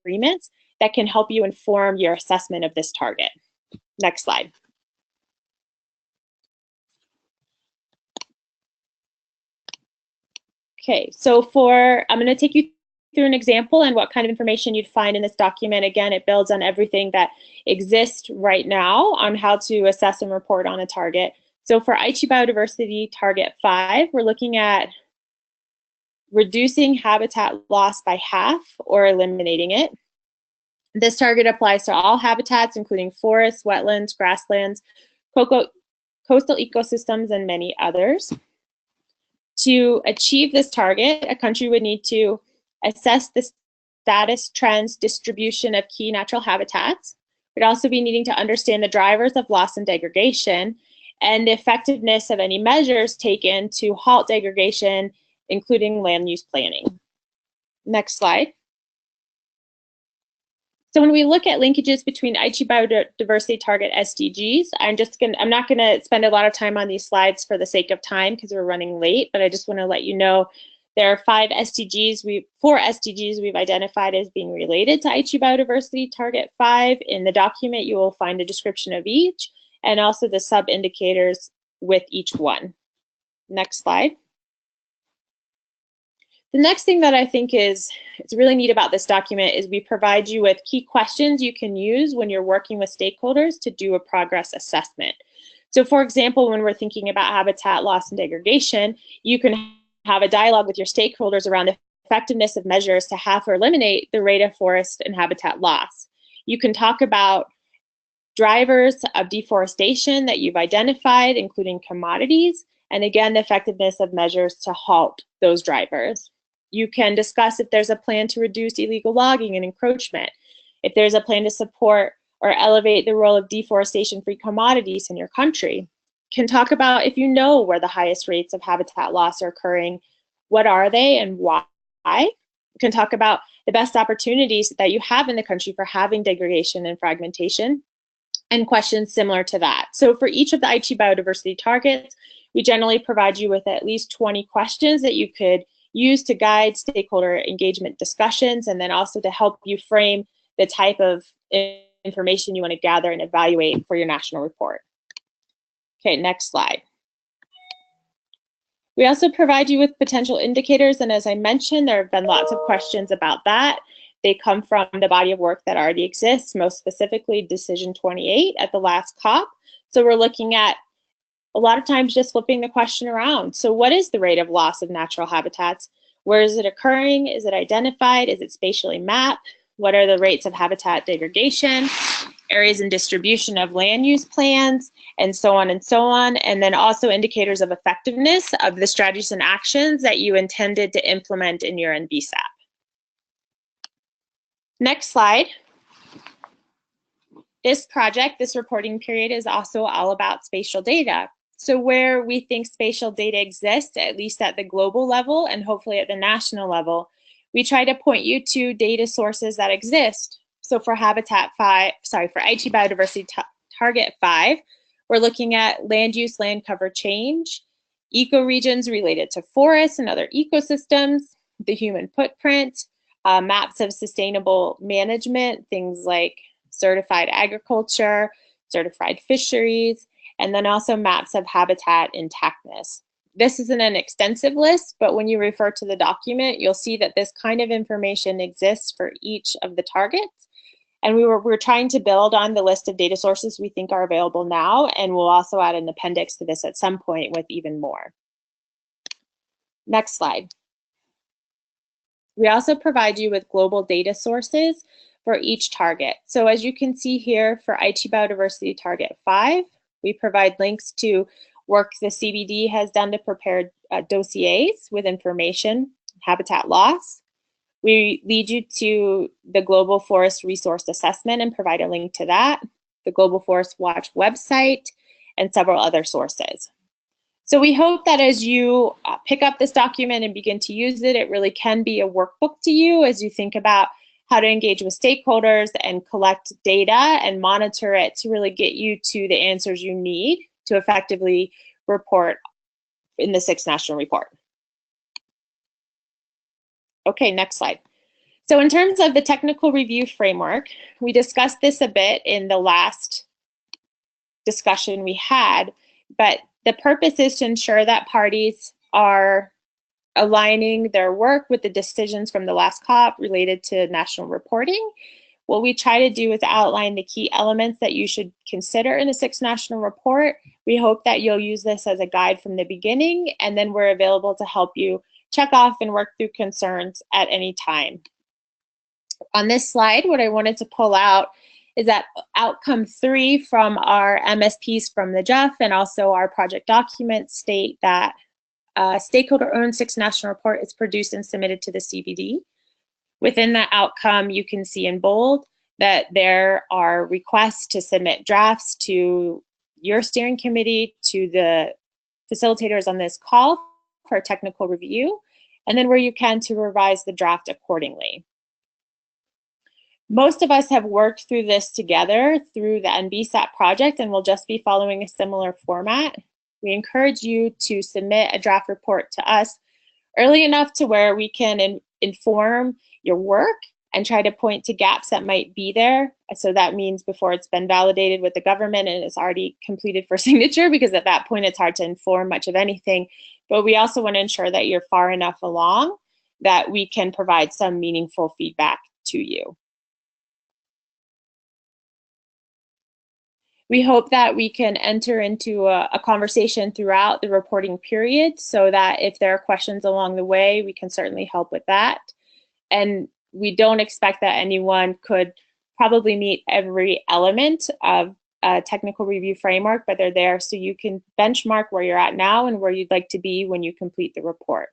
agreements that can help you inform your assessment of this target. Next slide. Okay, so I'm going to take you through an example and what kind of information you'd find in this document. Again, it builds on everything that exists right now on how to assess and report on a target. So for Aichi Biodiversity Target 5, we're looking at reducing habitat loss by half or eliminating it. This target applies to all habitats, including forests, wetlands, grasslands, coastal ecosystems, and many others. To achieve this target, a country would need to assess the status, trends, distribution of key natural habitats. We'd also be needing to understand the drivers of loss and degradation and the effectiveness of any measures taken to halt degradation, including land use planning. Next slide. So when we look at linkages between Aichi Biodiversity Target SDGs, I'm not gonna spend a lot of time on these slides for the sake of time because we're running late, but I just wanna let you know there are 4 SDGs we've identified as being related to Aichi Biodiversity Target 5. In the document, you will find a description of each and also the sub-indicators with each one. Next slide. The next thing that I think is really neat about this document is we provide you with key questions you can use when you're working with stakeholders to do a progress assessment. So for example, when we're thinking about habitat loss and degradation, you can have a dialogue with your stakeholders around the effectiveness of measures to halve or eliminate the rate of forest and habitat loss. You can talk about drivers of deforestation that you've identified, including commodities, and again, the effectiveness of measures to halt those drivers. You can discuss if there's a plan to reduce illegal logging and encroachment, if there's a plan to support or elevate the role of deforestation-free commodities in your country. You can talk about if you know where the highest rates of habitat loss are occurring, what are they and why. You can talk about the best opportunities that you have in the country for having degradation and fragmentation, and questions similar to that. So for each of the Aichi biodiversity targets, we generally provide you with at least 20 questions that you could use to guide stakeholder engagement discussions, and then also to help you frame the type of information you want to gather and evaluate for your national report. Okay, next slide. We also provide you with potential indicators, and as I mentioned, there have been lots of questions about that. They come from the body of work that already exists, most specifically Decision 28 at the last COP. So we're looking at a lot of times just flipping the question around. So what is the rate of loss of natural habitats? Where is it occurring? Is it identified? Is it spatially mapped? What are the rates of habitat degradation, areas and distribution of land use plans, and so on and so on. And then also indicators of effectiveness of the strategies and actions that you intended to implement in your NBSAP. Next slide. This project, this reporting period, is also all about spatial data. So where we think spatial data exists, at least at the global level and hopefully at the national level, we try to point you to data sources that exist. So for for Aichi Biodiversity Target 5, we're looking at land use, land cover change, ecoregions related to forests and other ecosystems, the human footprint, maps of sustainable management, things like certified agriculture, certified fisheries, and then also maps of habitat intactness. This isn't an extensive list, but when you refer to the document, you'll see that this kind of information exists for each of the targets. And we're trying to build on the list of data sources we think are available now, and we'll also add an appendix to this at some point with even more. Next slide. We also provide you with global data sources for each target. So as you can see here for Aichi Biodiversity Target 5, We provide links to work the CBD has done to prepare dossiers with information, habitat loss. We lead you to the Global Forest Resource Assessment and provide a link to that, the Global Forest Watch website, and several other sources. So we hope that as you pick up this document and begin to use it, it really can be a workbook to you as you think about how to engage with stakeholders and collect data and monitor it to really get you to the answers you need to effectively report in the 6th National Report. Okay, next slide. So in terms of the technical review framework, we discussed this a bit in the last discussion we had, but the purpose is to ensure that parties are aligning their work with the decisions from the last COP related to national reporting. What we try to do is outline the key elements that you should consider in a 6th National Report. We hope that you'll use this as a guide from the beginning, and then we're available to help you check off and work through concerns at any time. On this slide, what I wanted to pull out is that outcome 3 from our MSPs from the JEF and also our project documents state that a stakeholder-owned 6th National Report is produced and submitted to the CBD. Within that outcome, you can see in bold that there are requests to submit drafts to your steering committee, to the facilitators on this call for a technical review, and then where you can to revise the draft accordingly. Most of us have worked through this together through the NBSAP project and will just be following a similar format. We encourage you to submit a draft report to us early enough to where we can inform your work and try to point to gaps that might be there. So that means before it's been validated with the government and it's already completed for signature, because at that point it's hard to inform much of anything. But we also want to ensure that you're far enough along that we can provide some meaningful feedback to you. We hope that we can enter into a conversation throughout the reporting period so that if there are questions along the way, we can certainly help with that. And we don't expect that anyone could probably meet every element of a technical review framework, but they're there so you can benchmark where you're at now and where you'd like to be when you complete the report.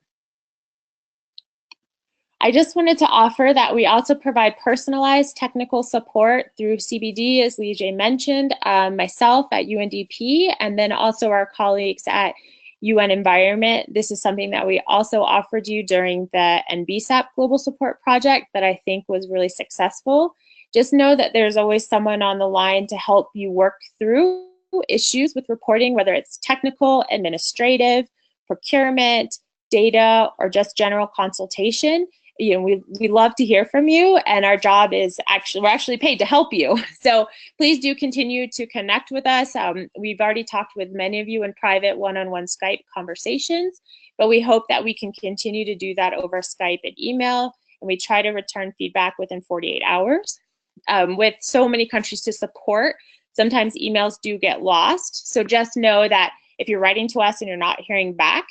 I just wanted to offer that we also provide personalized technical support through CBD, as Lige mentioned, myself at UNDP, and then also our colleagues at UN Environment. This is something that we also offered you during the NBSAP Global Support Project that I think was really successful. Just know that there's always someone on the line to help you work through issues with reporting, whether it's technical, administrative, procurement, data, or just general consultation. You know, we love to hear from you, and our job is we're actually paid to help you. So please do continue to connect with us. We've already talked with many of you in private one-on-one Skype conversations, but we hope that we can continue to do that over Skype and email, and we try to return feedback within 48 hours. With so many countries to support, sometimes emails do get lost. So just know that if you're writing to us and you're not hearing back,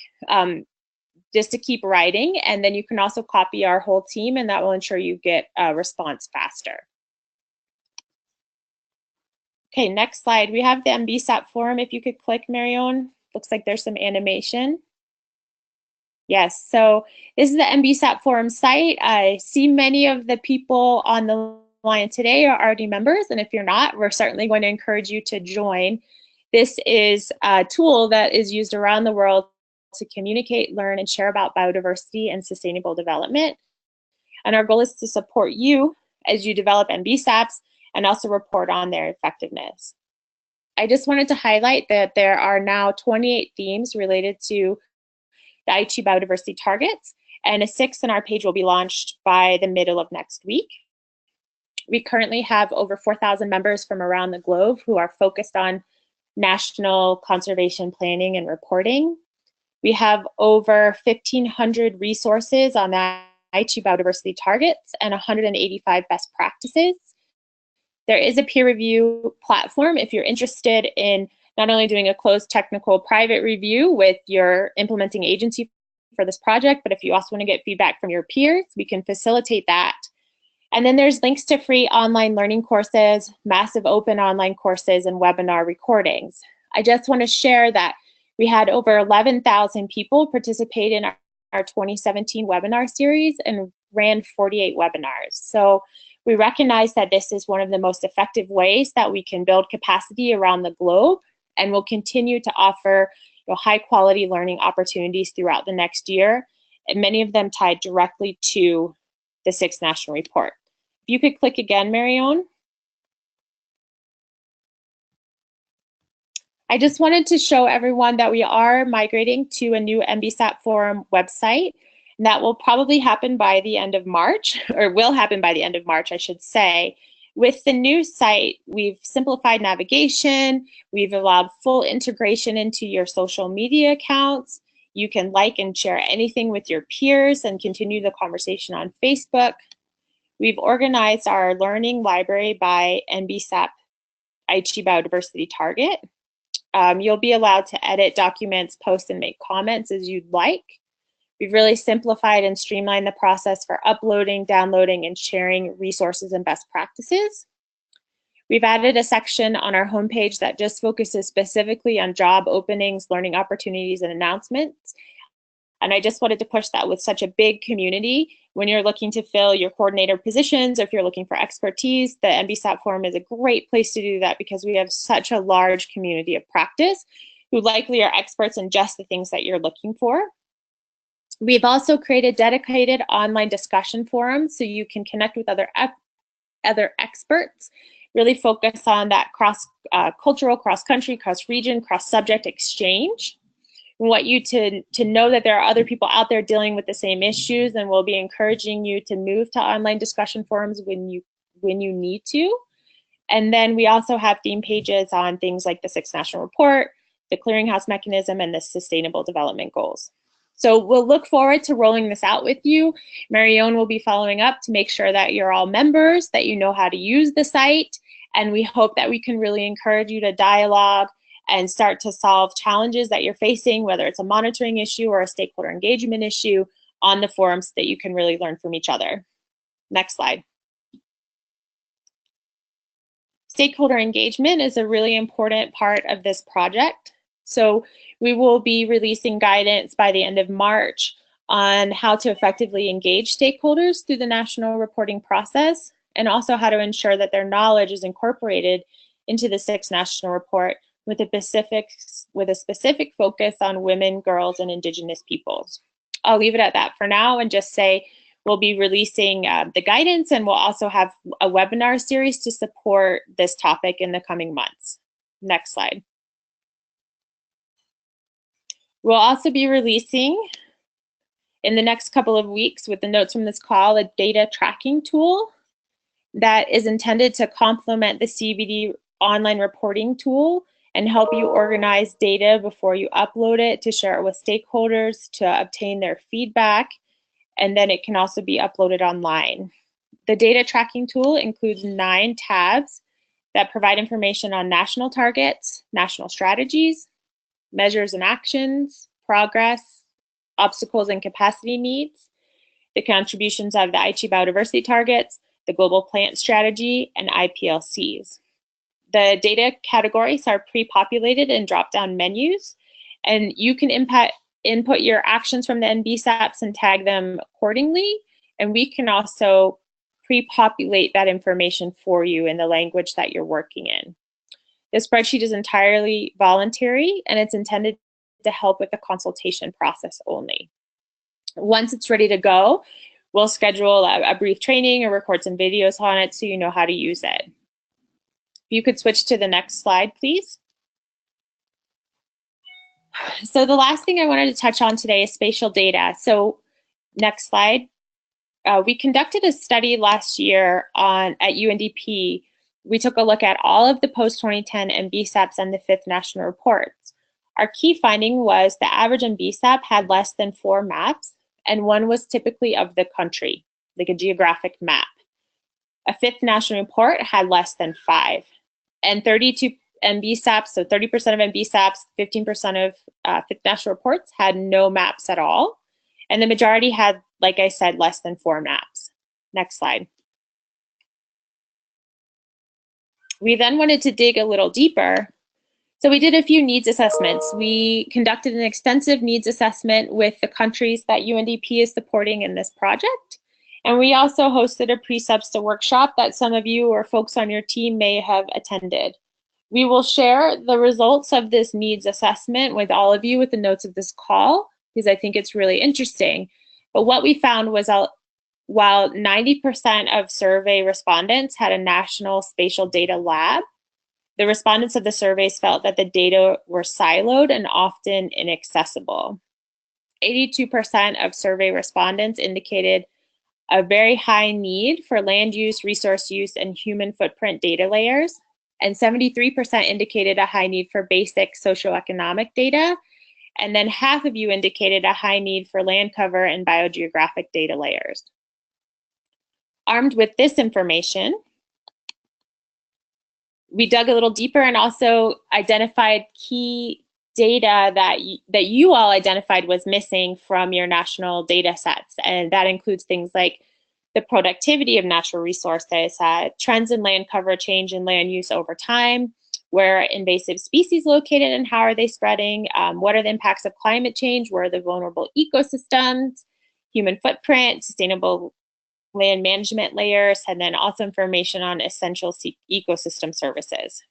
just to keep writing, and then you can also copy our whole team, and that will ensure you get a response faster. Okay, next slide. We have the NBSAP forum. If you could click, Marion. Looks like there's some animation. Yes, so this is the NBSAP forum site. I see many of the people on the line today are already members, and if you're not, we're certainly going to encourage you to join. This is a tool that is used around the world to communicate, learn, and share about biodiversity and sustainable development. And our goal is to support you as you develop NBSAPs and also report on their effectiveness. I just wanted to highlight that there are now 28 themes related to the Aichi biodiversity targets, and a 6th on our page will be launched by the middle of next week. We currently have over 4,000 members from around the globe who are focused on national conservation planning and reporting. We have over 1,500 resources on the Aichi biodiversity targets and 185 best practices. There is a peer review platform if you're interested in not only doing a closed technical private review with your implementing agency for this project, but if you also want to get feedback from your peers, we can facilitate that. And then there's links to free online learning courses, massive open online courses, and webinar recordings. I just want to share that we had over 11,000 people participate in our 2017 webinar series and ran 48 webinars. So we recognize that this is one of the most effective ways that we can build capacity around the globe, and we'll continue to offer high quality learning opportunities throughout the next year, and many of them tied directly to the 6th National Report. If you could click again, Marion. I just wanted to show everyone that we are migrating to a new NBSAP Forum website, and that will probably happen by the end of March, or will happen by the end of March, I should say. With the new site, we've simplified navigation, we've allowed full integration into your social media accounts. You can like and share anything with your peers and continue the conversation on Facebook. We've organized our learning library by NBSAP Aichi Biodiversity Target. You'll be allowed to edit documents, post, and make comments as you'd like. We've really simplified and streamlined the process for uploading, downloading, and sharing resources and best practices. We've added a section on our homepage that just focuses specifically on job openings, learning opportunities, and announcements. And I just wanted to push that with such a big community. When you're looking to fill your coordinator positions, or if you're looking for expertise, the NBSAP Forum is a great place to do that because we have such a large community of practice who likely are experts in just the things that you're looking for. We've also created dedicated online discussion forums so you can connect with other experts, really focus on that cross-cultural, cross-country, cross-region, cross-subject exchange. We want you to know that there are other people out there dealing with the same issues, and we'll be encouraging you to move to online discussion forums when you need to. And then we also have theme pages on things like the 6th National Report, the Clearinghouse Mechanism, and the Sustainable Development Goals. So we'll look forward to rolling this out with you. Marion will be following up to make sure that you're all members, that you know how to use the site, and we hope that we can really encourage you to dialogue and start to solve challenges that you're facing, whether it's a monitoring issue or a stakeholder engagement issue, on the forums so that you can really learn from each other. Next slide. Stakeholder engagement is a really important part of this project. So we will be releasing guidance by the end of March on how to effectively engage stakeholders through the national reporting process, and also how to ensure that their knowledge is incorporated into the 6th National Report with a specific focus on women, girls, and Indigenous peoples. I'll leave it at that for now and just say we'll be releasing the guidance, and we'll also have a webinar series to support this topic in the coming months. Next slide. We'll also be releasing in the next couple of weeks, with the notes from this call, a data tracking tool that is intended to complement the CBD online reporting tool and help you organize data before you upload it, to share it with stakeholders, to obtain their feedback, and then it can also be uploaded online. The data tracking tool includes 9 tabs that provide information on national targets, national strategies, measures and actions, progress, obstacles and capacity needs, the contributions of the Aichi Biodiversity Targets, the Global Plant Strategy, and IPLCs. The data categories are pre-populated in drop-down menus, and you can input your actions from the NBSAPs and tag them accordingly, and we can also pre-populate that information for you in the language that you're working in. The spreadsheet is entirely voluntary, and it's intended to help with the consultation process only. Once it's ready to go, we'll schedule a brief training or record some videos on it so you know how to use it. If you could switch to the next slide, please. So the last thing I wanted to touch on today is spatial data. So next slide. We conducted a study last year at UNDP. We took a look at all of the post-2010 NBSAPs and the 5th National Reports. Our key finding was the average NBSAP had less than 4 maps, and one was typically of the country, like a geographic map. A 5th National Report had less than 5. And 32 NBSAPs, so 30% of NBSAPs, 15% of 5th National Reports had no maps at all. And the majority had, like I said, less than 4 maps. Next slide. We then wanted to dig a little deeper So we did a few needs assessments. We conducted an extensive needs assessment with the countries that UNDP is supporting in this project. And we also hosted a pre-substa workshop that some of you or folks on your team may have attended. We will share the results of this needs assessment with all of you with the notes of this call, because I think it's really interesting. But what we found was while 90% of survey respondents had a national spatial data lab, the respondents of the surveys felt that the data were siloed and often inaccessible. 82% of survey respondents indicated a very high need for land use, resource use, and human footprint data layers, and 73% indicated a high need for basic socioeconomic data, and then half of you indicated a high need for land cover and biogeographic data layers. Armed with this information, we dug a little deeper and also identified key data that you all identified was missing from your national data sets. And that includes things like the productivity of natural resources, trends in land cover, change in land use over time, where are invasive species located and how are they spreading, what are the impacts of climate change, where are the vulnerable ecosystems, human footprint, sustainable land management layers, and then also information on essential ecosystem services.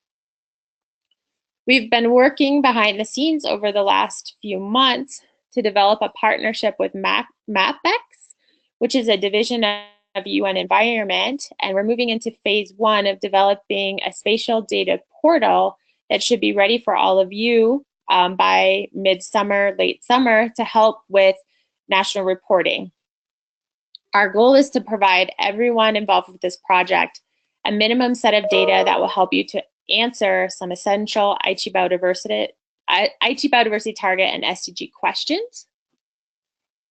We've been working behind the scenes over the last few months to develop a partnership with MapX, which is a division of UN Environment, and we're moving into phase 1 of developing a spatial data portal that should be ready for all of you by mid-summer, late summer, to help with national reporting. Our goal is to provide everyone involved with this project a minimum set of data that will help you to answer some essential Aichi biodiversity target and SDG questions.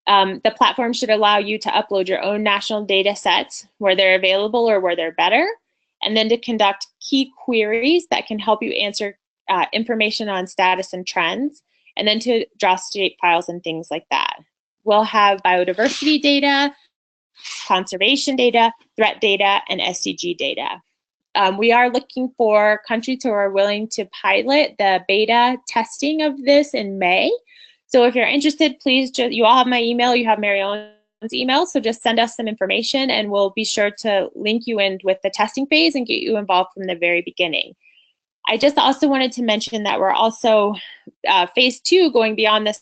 The platform should allow you to upload your own national data sets where they're available or where they're better, and then to conduct key queries that can help you answer information on status and trends, and then to draw state files and things like that. We'll have biodiversity data, conservation data, threat data, and SDG data. We are looking for countries who are willing to pilot the beta testing of this in May. So if you're interested, please, you all have my email, you have Marion's email, so just send us some information and we'll be sure to link you in with the testing phase and get you involved from the very beginning. I just also wanted to mention that we're also, phase 2, going beyond this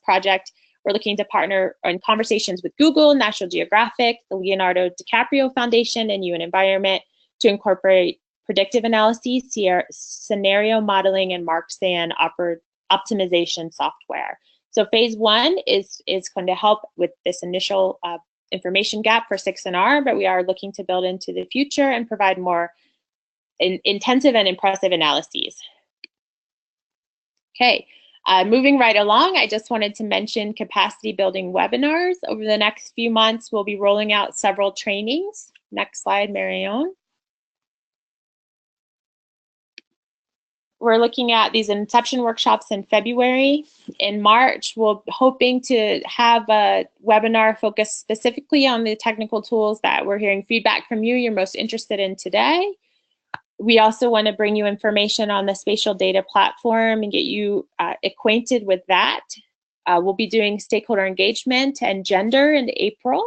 project, we're looking to partner in conversations with Google, National Geographic, the Leonardo DiCaprio Foundation, and UN Environment to incorporate predictive analyses, scenario modeling, and Marksan optimization software. So phase 1 is going to help with this initial information gap for 6NR, but we are looking to build into the future and provide more intensive and impressive analyses. Okay. Moving right along, I just wanted to mention capacity building webinars. Over the next few months, we'll be rolling out several trainings. Next slide, Marion. We're looking at these Inception workshops in February. In March, we're hoping to have a webinar focused specifically on the technical tools that we're hearing feedback from you're most interested in today. We also want to bring you information on the spatial data platform and get you acquainted with that. We'll be doing stakeholder engagement and gender in April.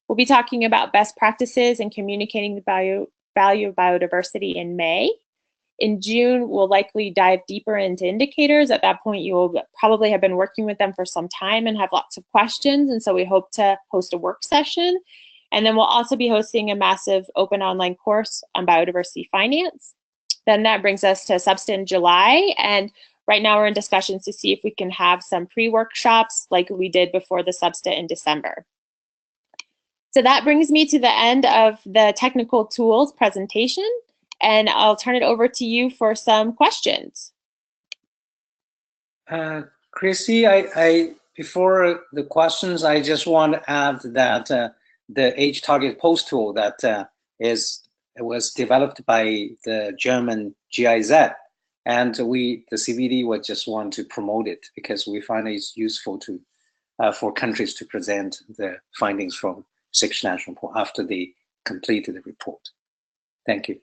We'll be talking about best practices and communicating the value of biodiversity in May. In June, we'll likely dive deeper into indicators. At that point, you will probably have been working with them for some time and have lots of questions, and so we hope to host a work session. And then we'll also be hosting a massive open online course on biodiversity finance. Then that brings us to Substa in July. And right now we're in discussions to see if we can have some pre-workshops like we did before the Substa in December. So that brings me to the end of the technical tools presentation. And I'll turn it over to you for some questions. Chrissy, before the questions, I just want to add that the age target post tool that was developed by the German GIZ, and the CBD would just want to promote it because we find it's useful to for countries to present the findings from 6 national report after they completed the report. Thank you.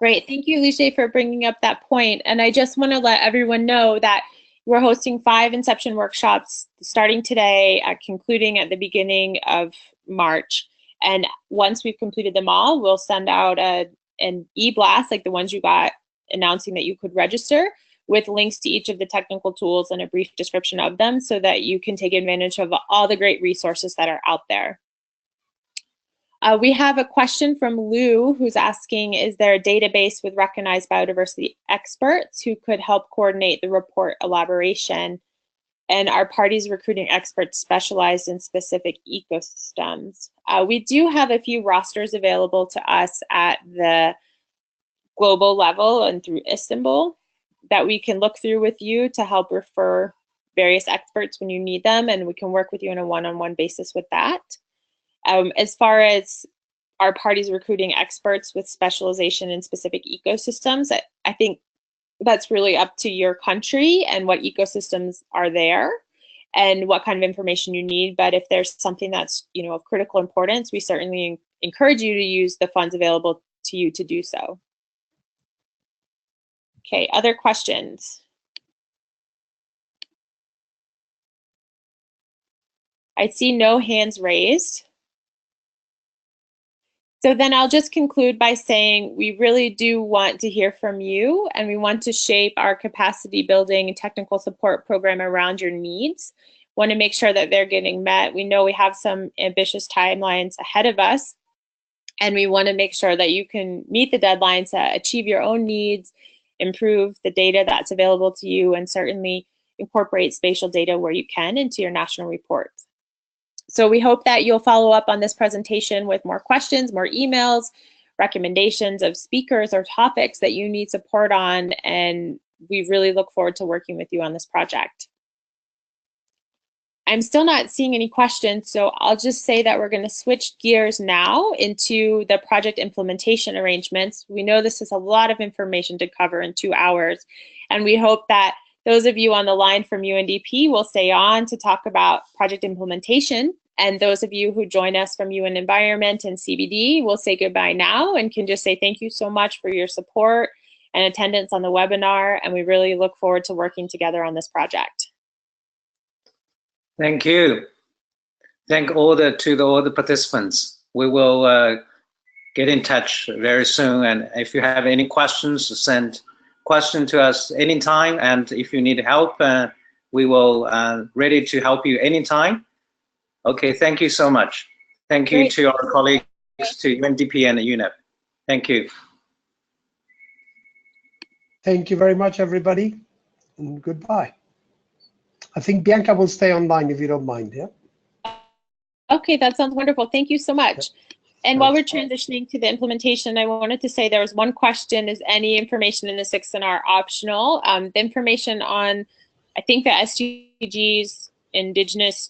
Great. Thank you, Ligia, for bringing up that point. And I just want to let everyone know that we're hosting 5 Inception workshops starting today, concluding at the beginning of March. And once we've completed them all, we'll send out an e-blast, like the ones you got, announcing that you could register, with links to each of the technical tools and a brief description of them so that you can take advantage of all the great resources that are out there. We have a question from Lou, who's asking, is there a database with recognized biodiversity experts who could help coordinate the report elaboration? And are parties recruiting experts specialized in specific ecosystems? We do have a few rosters available to us at the global level and through Istanbul that we can look through with you to help refer various experts when you need them, and we can work with you on a one-on-one basis with that. As far as our parties recruiting experts with specialization in specific ecosystems, I think that's really up to your country and what ecosystems are there and what kind of information you need. But if there's something that's, you know, of critical importance, we certainly encourage you to use the funds available to you to do so. Okay, other questions? I see no hands raised. So then I'll just conclude by saying we really do want to hear from you, and we want to shape our capacity building and technical support program around your needs. Want to make sure that they're getting met. We know we have some ambitious timelines ahead of us, and we want to make sure that you can meet the deadlines, achieve your own needs, improve the data that's available to you, and certainly incorporate spatial data where you can into your national reports. So we hope that you'll follow up on this presentation with more questions, more emails, recommendations of speakers or topics that you need support on, and we really look forward to working with you on this project. I'm still not seeing any questions, so I'll just say that we're going to switch gears now into the project implementation arrangements. We know this is a lot of information to cover in 2 hours, and we hope that those of you on the line from UNDP will stay on to talk about project implementation, and those of you who join us from UN Environment and CBD will say goodbye now and can just say thank you so much for your support and attendance on the webinar, and we really look forward to working together on this project. Thank you. Thank all the participants. We will get in touch very soon, and if you have any questions, send question to us anytime, and if you need help, we will ready to help you anytime. Okay, thank you so much. Thank you Great. to our colleagues, to UNDP and UNEP. Thank you. Thank you very much, everybody, and goodbye. I think Bianca will stay online if you don't mind, yeah? Okay, that sounds wonderful. Thank you so much. And while we're transitioning to the implementation, I wanted to say there was one question: is any information in the 6NR optional? The information on, I think, the SDGs, Indigenous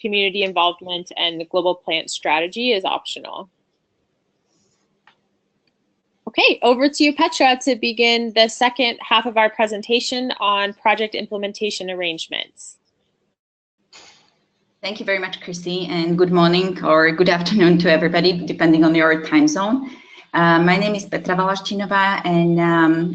community involvement, and the global plant strategy is optional. Okay, over to you, Petra, to begin the second half of our presentation on project implementation arrangements. Thank you very much, Chrissy, and good morning or good afternoon to everybody, depending on your time zone. My name is Petra Valaštinova, and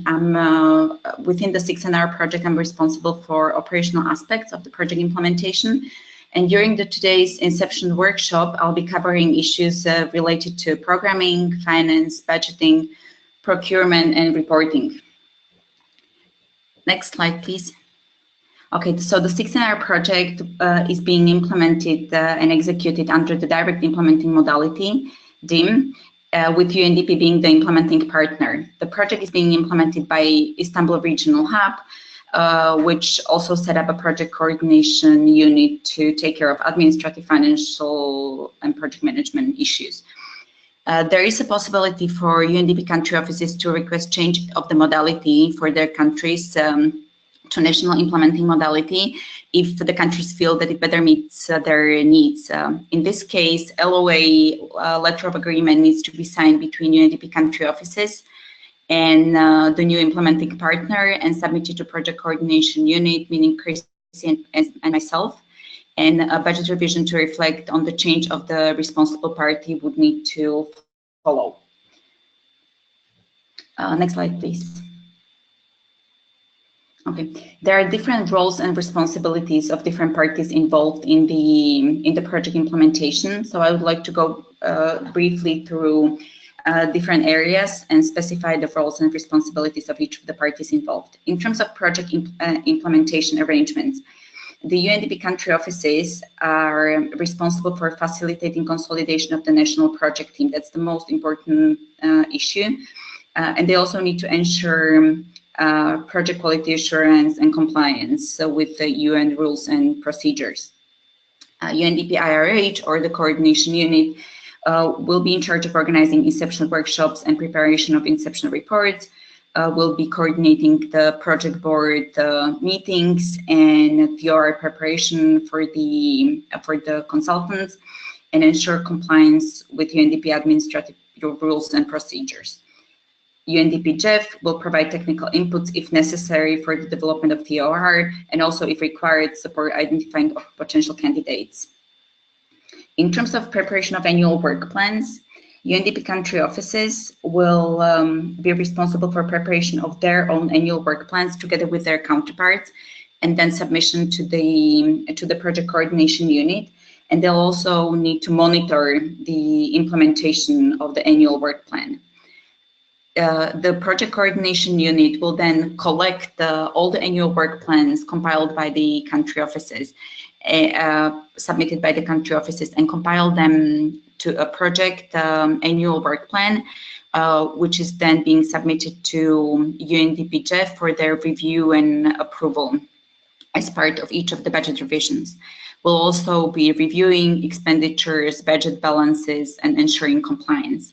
I'm within the 6NR project. I'm responsible for operational aspects of the project implementation. And during today's Inception workshop, I'll be covering issues related to programming, finance, budgeting, procurement, and reporting. Next slide, please. Okay, so the 6NR project is being implemented and executed under the direct implementing modality, DIM, with UNDP being the implementing partner. The project is being implemented by Istanbul Regional Hub, which also set up a project coordination unit to take care of administrative, financial, and project management issues. There is a possibility for UNDP country offices to request change of the modality for their countries to national implementing modality if the countries feel that it better meets their needs. In this case, LOA, letter of agreement, needs to be signed between UNDP country offices and the new implementing partner and submitted to project coordination unit, meaning Chrissy and myself. And a budget revision to reflect on the change of the responsible party would need to follow. Next slide, please. Okay, there are different roles and responsibilities of different parties involved in the project implementation. So I would like to go briefly through different areas and specify the roles and responsibilities of each of the parties involved. In terms of project implementation arrangements, the UNDP country offices are responsible for facilitating consolidation of the national project team. That's the most important issue. And they also need to ensure project quality assurance and compliance with the UN rules and procedures. UNDP IRH, or the coordination unit, will be in charge of organizing Inception workshops and preparation of Inception reports, will be coordinating the project board meetings and POR preparation for the consultants, and ensure compliance with UNDP administrative rules and procedures. UNDP GEF will provide technical inputs if necessary for the development of TOR, and also, if required, support identifying potential candidates. In terms of preparation of annual work plans, UNDP country offices will be responsible for preparation of their own annual work plans together with their counterparts, and then submission to the project coordination unit. And they'll also need to monitor the implementation of the annual work plan. The project coordination unit will then collect all the annual work plans compiled by the country offices, submitted by the country offices, and compile them to a project annual work plan, which is then being submitted to UNDP GEF for their review and approval as part of each of the budget revisions. We'll also be reviewing expenditures, budget balances, and ensuring compliance.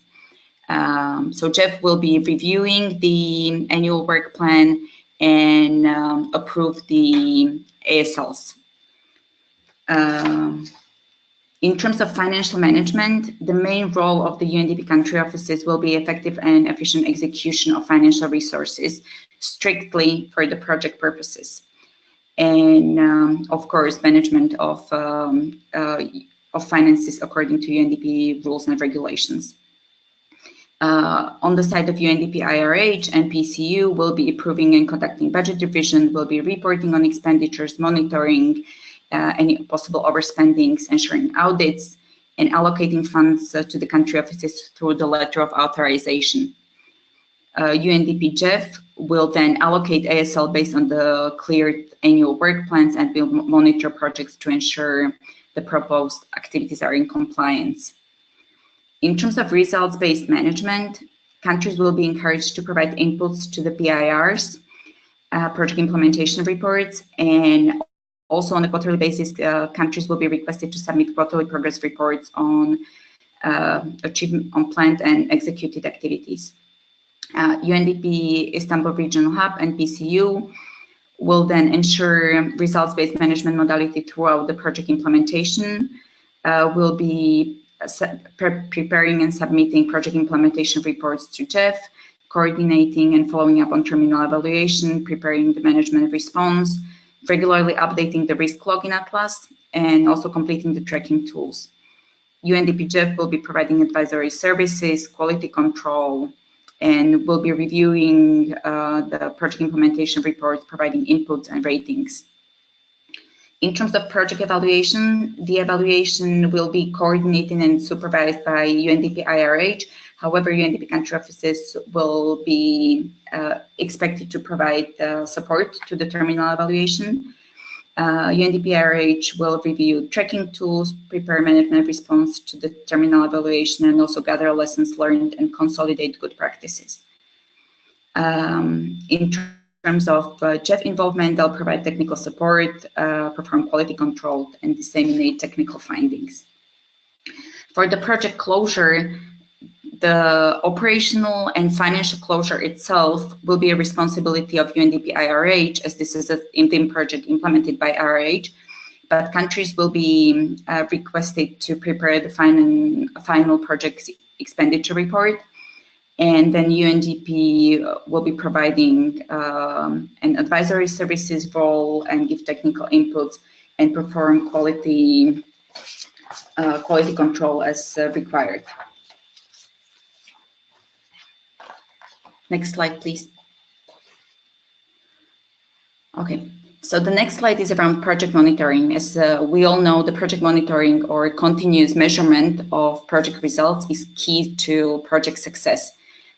So GEF will be reviewing the annual work plan and approve the ASLs. In terms of financial management, the main role of the UNDP country offices will be effective and efficient execution of financial resources strictly for the project purposes. And of course, management of finances according to UNDP rules and regulations. On the side of UNDP IRH and PCU, will be approving and conducting budget revision, will be reporting on expenditures, monitoring any possible overspendings, ensuring audits, and allocating funds to the country offices through the letter of authorization. UNDP GEF will then allocate ASL based on the cleared annual work plans and will monitor projects to ensure the proposed activities are in compliance. In terms of results-based management, countries will be encouraged to provide inputs to the PIRs, project implementation reports, and also on a quarterly basis, countries will be requested to submit quarterly progress reports on achievement on planned and executed activities. UNDP Istanbul Regional Hub and PCU will then ensure results-based management modality throughout the project implementation, will be preparing and submitting project implementation reports to GEF, coordinating and following up on terminal evaluation, preparing the management response, regularly updating the risk log in Atlas, and also completing the tracking tools. UNDP GEF will be providing advisory services, quality control, and will be reviewing the project implementation reports, providing inputs and ratings. In terms of project evaluation, the evaluation will be coordinated and supervised by UNDP IRH. However, UNDP country offices will be expected to provide support to the terminal evaluation. UNDP IRH will review tracking tools, prepare management response to the terminal evaluation, and also gather lessons learned and consolidate good practices. In terms of GEF involvement, they'll provide technical support, perform quality control, and disseminate technical findings. For the project closure, the operational and financial closure itself will be a responsibility of UNDP IRH, as this is an interim project implemented by IRH, but countries will be requested to prepare the final project expenditure report. And then UNDP will be providing an advisory services role and give technical inputs and perform quality control as required. Next slide, please. Okay, so the next slide is around project monitoring. As we all know, the project monitoring or continuous measurement of project results is key to project success.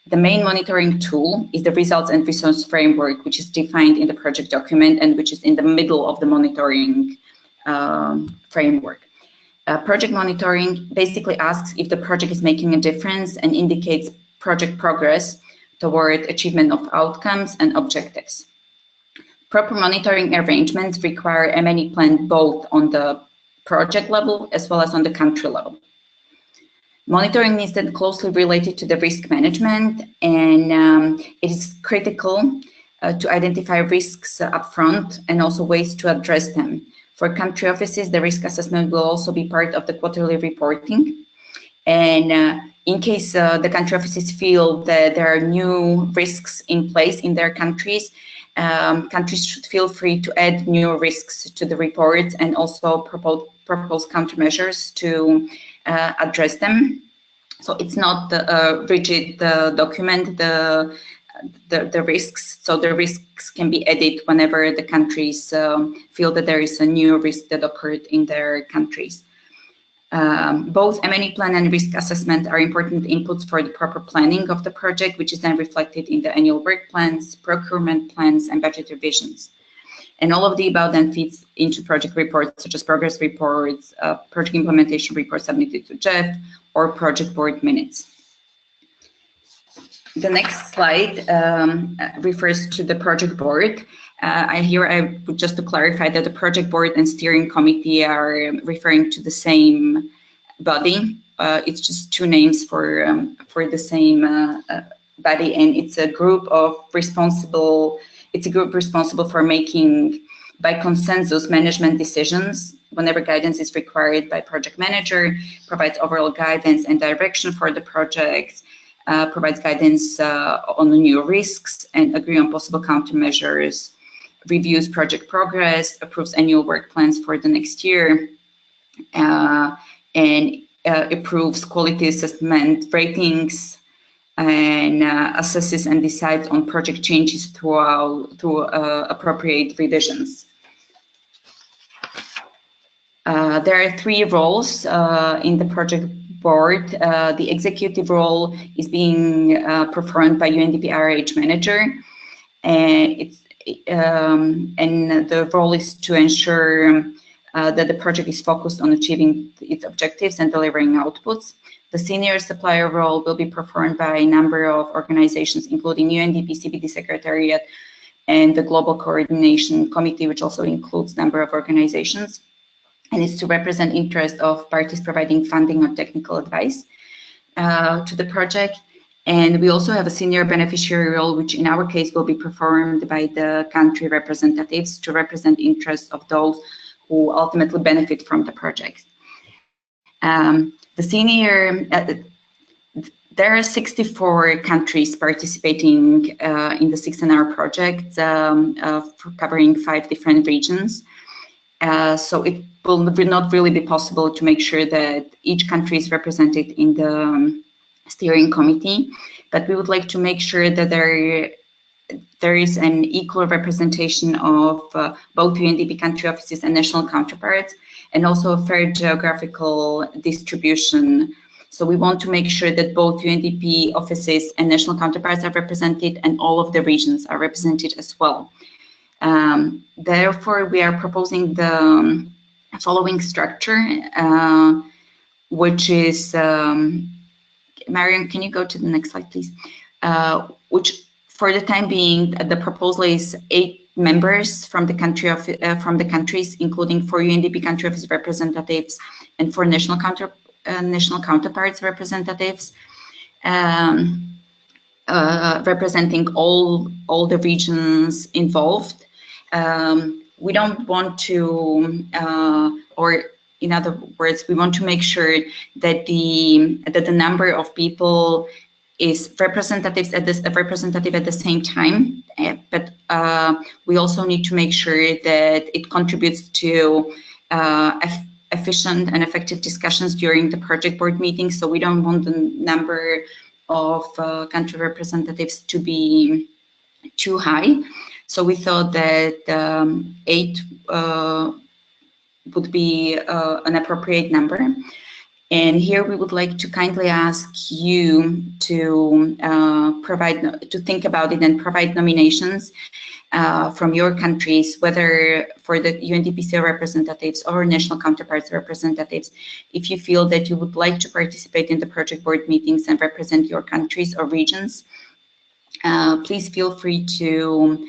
The main monitoring tool is the results and resource framework, which is defined in the project document and which is in the middle of the monitoring framework. Project monitoring basically asks if the project is making a difference and indicates project progress toward achievement of outcomes and objectives. Proper monitoring arrangements require a M&E plan both on the project level as well as on the country level. Monitoring is then closely related to the risk management, and it is critical to identify risks upfront and also ways to address them. For country offices, the risk assessment will also be part of the quarterly reporting. And in case the country offices feel that there are new risks in place in their countries, countries should feel free to add new risks to the reports and also propose countermeasures to address them. So it's not a rigid document, the risks. So the risks can be added whenever the countries feel that there is a new risk that occurred in their countries. Both M&E plan and risk assessment are important inputs for the proper planning of the project, which is then reflected in the annual work plans, procurement plans, and budget revisions. And all of the above then feeds into project reports, such as progress reports, project implementation reports submitted to Jeff, or project board minutes. The next slide refers to the project board. I would just to clarify that the project board and steering committee are referring to the same body. It's just two names for the same body, and it's a group responsible for making by consensus management decisions whenever guidance is required by project manager, provides overall guidance and direction for the project, provides guidance on the new risks and agree on possible countermeasures, reviews project progress, approves annual work plans for the next year, and approves quality assessment ratings, and assesses and decides on project changes through appropriate revisions. There are three roles in the project board. The executive role is being performed by UNDP RH manager, and the role is to ensure that the project is focused on achieving its objectives and delivering outputs. The senior supplier role will be performed by a number of organizations, including UNDP CBD Secretariat and the Global Coordination Committee, which also includes a number of organizations, and is to represent interest of parties providing funding or technical advice to the project. And we also have a senior beneficiary role, which in our case will be performed by the country representatives to represent interests of those who ultimately benefit from the project. There are 64 countries participating in the 16-hour project, covering 5 different regions. So it will not really be possible to make sure that each country is represented in the steering committee, but we would like to make sure that there is an equal representation of both UNDP country offices and national counterparts, and also a fair geographical distribution. So we want to make sure that both UNDP offices and national counterparts are represented, and all of the regions are represented as well. Therefore, we are proposing the following structure, which is, Mariam, can you go to the next slide, please? Which, for the time being, the proposal is 8 members from the countries, including 4 UNDP country office representatives and 4 national counterparts representatives, representing all the regions involved. We don't want to, or in other words, we want to make sure that the number of people is representative at the same time, but we also need to make sure that it contributes to efficient and effective discussions during the project board meetings. So we don't want the number of country representatives to be too high. So we thought that 8 would be an appropriate number. And here we would like to kindly ask you to think about it and provide nominations from your countries, whether for the UNDPC representatives or national counterparts representatives, if you feel that you would like to participate in the project board meetings and represent your countries or regions. Please feel free to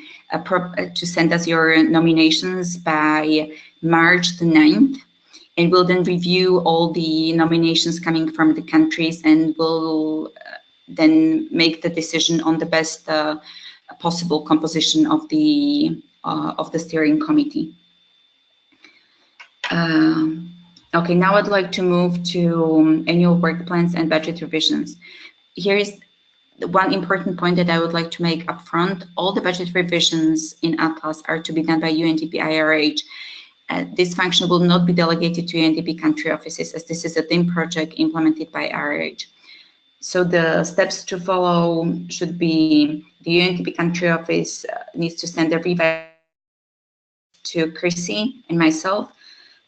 send us your nominations by March the 9th. And we'll then review all the nominations coming from the countries, and we'll then make the decision on the best possible composition of the steering committee. Okay, now I'd like to move to annual work plans and budget revisions. Here is one important point that I would like to make upfront. All the budget revisions in Atlas are to be done by UNDP IRH. This function will not be delegated to UNDP country offices, as this is a DIM project implemented by IRH. So the steps to follow should be the UNDP country office needs to send a revise to Chrissy and myself.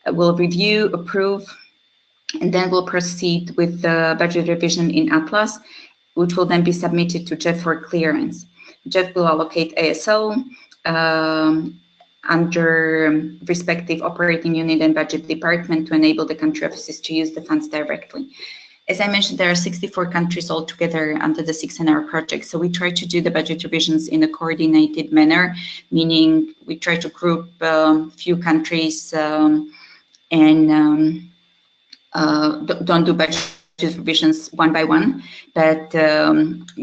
We'll review, approve, and then we'll proceed with the budget revision in Atlas, which will then be submitted to Jeff for clearance. Jeff will allocate ASL under respective operating unit and budget department to enable the country offices to use the funds directly. As I mentioned, there are 64 countries altogether under the 6NR project. So we try to do the budget revisions in a coordinated manner, meaning we try to group few countries and don't do budget revisions one by one, but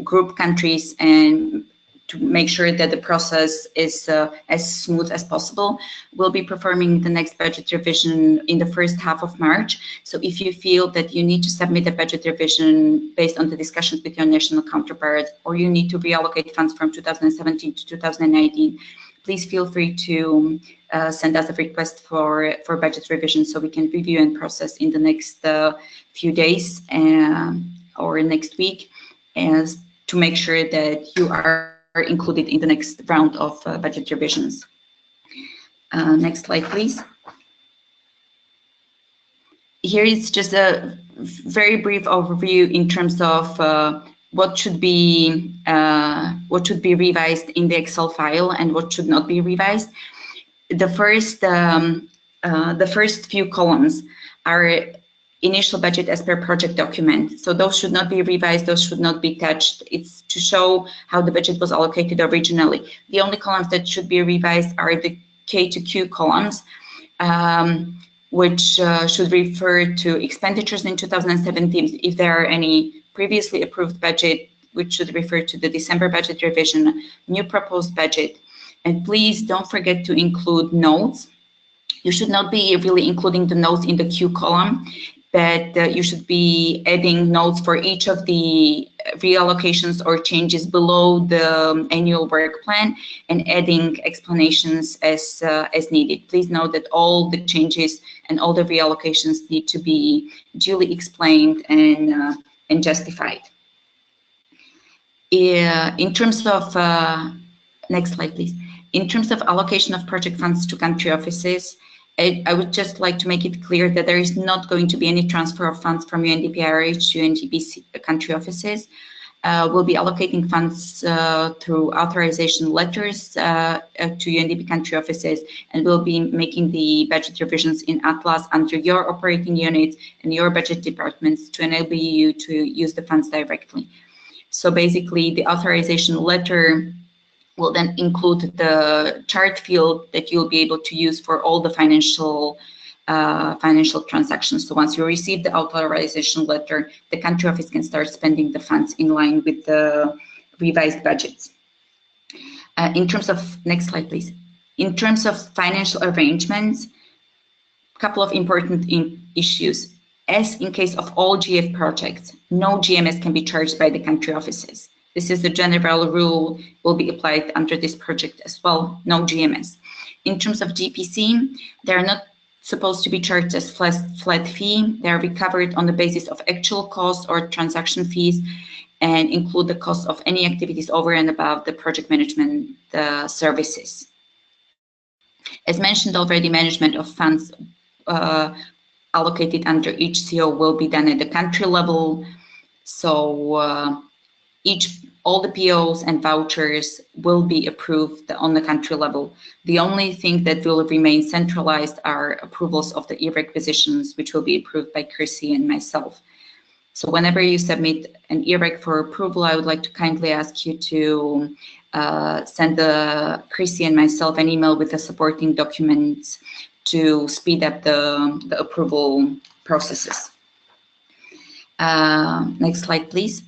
group countries and to make sure that the process is as smooth as possible. We'll be performing the next budget revision in the first half of March. So if you feel that you need to submit a budget revision based on the discussions with your national counterparts, or you need to reallocate funds from 2017 to 2019, please feel free to send us a request for budget revision so we can review and process in the next few days or next week, as to make sure that you are included in the next round of budget revisions. Next slide, please. Here is just a very brief overview in terms of what should be revised in the Excel file and what should not be revised. The first few columns are initial budget as per project document. So those should not be revised, those should not be touched. It's to show how the budget was allocated originally. The only columns that should be revised are the K to Q columns, which should refer to expenditures in 2017, if there are any previously approved budget, which should refer to the December budget revision, new proposed budget. And please don't forget to include notes. You should not be really including the notes in the Q column, but you should be adding notes for each of the reallocations or changes below the annual work plan and adding explanations as needed. Please note that all the changes and all the reallocations need to be duly explained and justified. In terms of, next slide, please. In terms of allocation of project funds to country offices, I would just like to make it clear that there is not going to be any transfer of funds from UNDP IRH to UNDP country offices. We'll be allocating funds through authorization letters to UNDP country offices, and we'll be making the budget revisions in Atlas under your operating units and your budget departments to enable you to use the funds directly. So basically, the authorization letter will then include the chart field that you'll be able to use for all the financial transactions. So once you receive the authorization letter, the country office can start spending the funds in line with the revised budgets. In terms of, next slide, please. In terms of financial arrangements, a couple of important issues. As in case of all GF projects, no GMS can be charged by the country offices. This is the general rule, will be applied under this project as well, no GMS. In terms of GPC, they are not supposed to be charged as flat fee. They are recovered on the basis of actual costs or transaction fees. and include the cost of any activities over and above the project management services. As mentioned already, management of funds allocated under each CO will be done at the country level. So all the POs and vouchers will be approved on the country level. The only thing that will remain centralized are approvals of the e-requisitions, which will be approved by Chrissy and myself. So whenever you submit an e-rec for approval, I would like to kindly ask you to send Chrissy and myself an email with the supporting documents to speed up the approval processes. Next slide, please.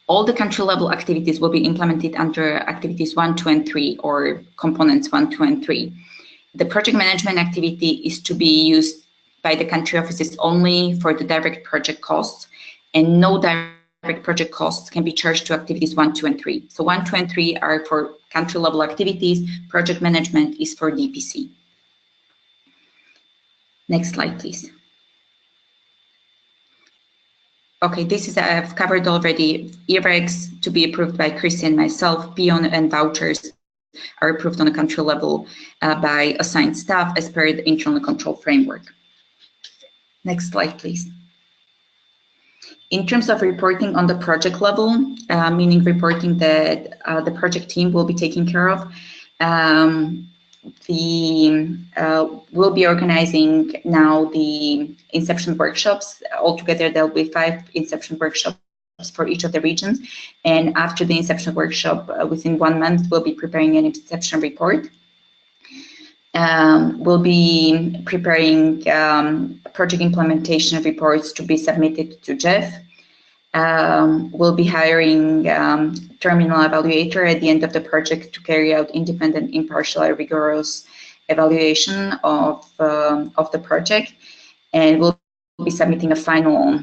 All the country level activities will be implemented under activities 1, 2, and 3, or components 1, 2, and 3. The project management activity is to be used by the country offices only for the direct project costs, and no direct project costs can be charged to activities 1, 2, and 3. So 1, 2, and 3 are for country level activities. Project management is for DPC. Next slide, please. Okay, this is, I've covered already. E-recs to be approved by Chrissy and myself. PO and vouchers are approved on a country level by assigned staff as per the internal control framework. Next slide, please. In terms of reporting on the project level, meaning reporting that the project team will be taking care of, we'll be organizing now the Inception workshops. Altogether, there'll be 5 Inception workshops for each of the regions. And after the Inception workshop, within 1 month, we'll be preparing an Inception report. We'll be preparing project implementation reports to be submitted to Jeff. We'll be hiring terminal evaluator at the end of the project to carry out independent, impartial, and rigorous evaluation of the project, and we'll be submitting a final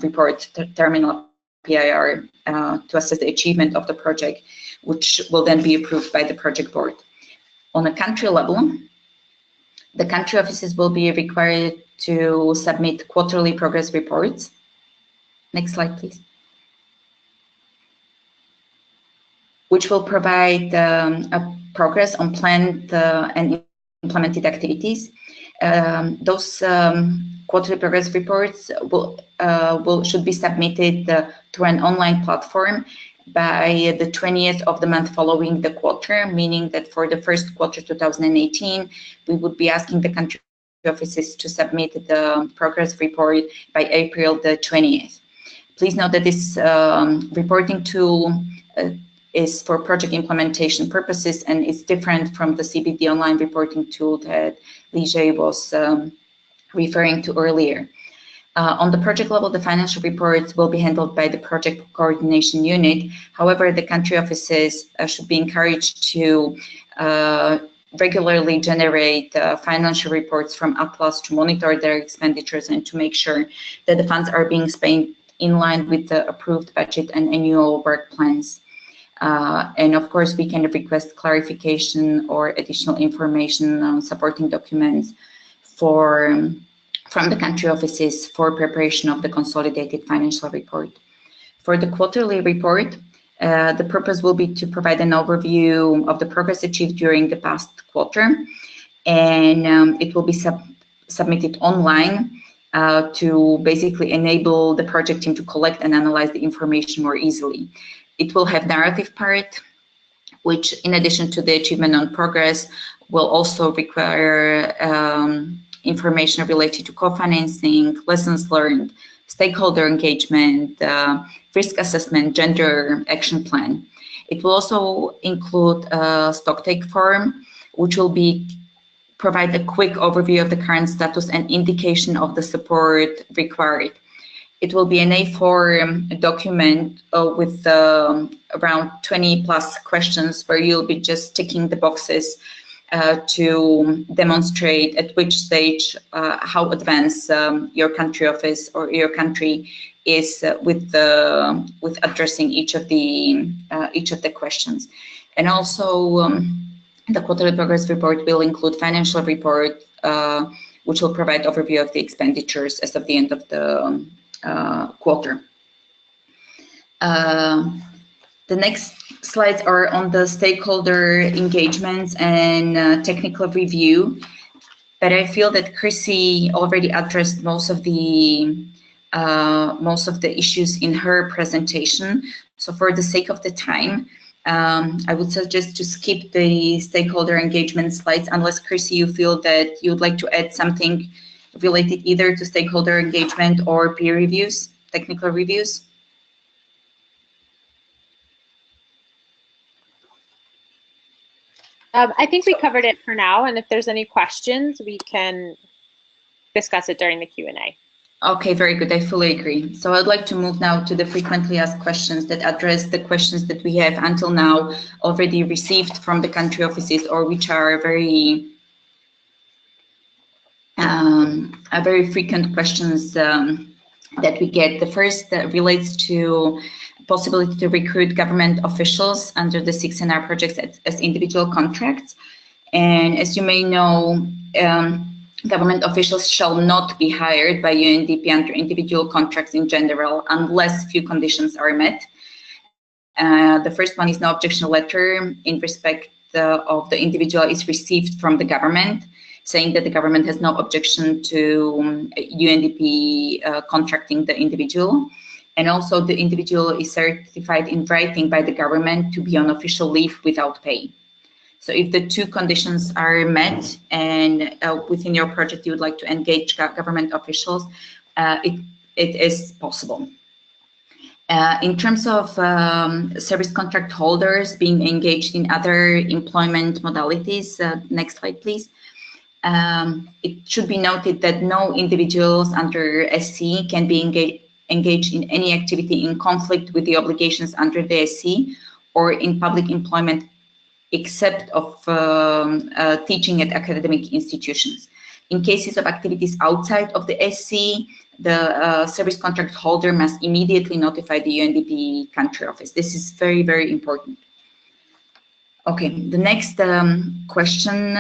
report to terminal PIR to assess the achievement of the project, which will then be approved by the project board. On a country level, the country offices will be required to submit quarterly progress reports. Next slide, please. Which will provide a progress on planned and implemented activities. Those quarterly progress reports should be submitted through an online platform by the 20th of the month following the quarter, meaning that for the first quarter 2018, we would be asking the country offices to submit the progress report by April the 20th. Please note that this reporting tool is for project implementation purposes and is different from the CBD online reporting tool that Ligia was referring to earlier. On the project level, the financial reports will be handled by the project coordination unit. However, the country offices should be encouraged to regularly generate financial reports from Atlas to monitor their expenditures and to make sure that the funds are being spent in line with the approved budget and annual work plans. And of course, we can request clarification or additional information on supporting documents from the country offices for preparation of the consolidated financial report. For the quarterly report, the purpose will be to provide an overview of the progress achieved during the past quarter, and it will be submitted online to basically enable the project team to collect and analyze the information more easily. It will have narrative part, which in addition to the achievement on progress, will also require information related to co-financing, lessons learned, stakeholder engagement, risk assessment, gender action plan. It will also include a stock take form, which will provide a quick overview of the current status and indication of the support required. It will be an A4 document with around 20 plus questions where you'll be just ticking the boxes to demonstrate at which stage, how advanced your country office or your country is with addressing each of the questions. And also, the quarterly progress report will include financial report, which will provide overview of the expenditures as of the end of the quarter. The next slides are on the stakeholder engagements and technical review, but I feel that Chrissy already addressed most of the issues in her presentation. So for the sake of the time, I would suggest to skip the stakeholder engagement slides unless, Chrissy, you feel that you would like to add something related either to stakeholder engagement or peer reviews, technical reviews. I think we covered it for now, and if there's any questions, we can discuss it during the Q&A. Okay, very good. I fully agree. So I'd like to move now to the frequently asked questions that address the questions that we have until now already received from the country offices, or which are very frequent questions that we get. The first relates to possibility to recruit government officials under the 6NR projects as individual contracts. And as you may know, government officials shall not be hired by UNDP under individual contracts in general unless few conditions are met. The first one is no objection letter in respect of the individual is received from the government, saying that the government has no objection to UNDP contracting the individual. And also the individual is certified in writing by the government to be on official leave without pay. So if the two conditions are met and within your project you would like to engage government officials, it is possible. In terms of service contract holders being engaged in other employment modalities, next slide please. It should be noted that no individuals under SC can be engaged in any activity in conflict with the obligations under the SC or in public employment except of teaching at academic institutions. In cases of activities outside of the SC, the service contract holder must immediately notify the UNDP country office. This is very, very important. Okay, the next question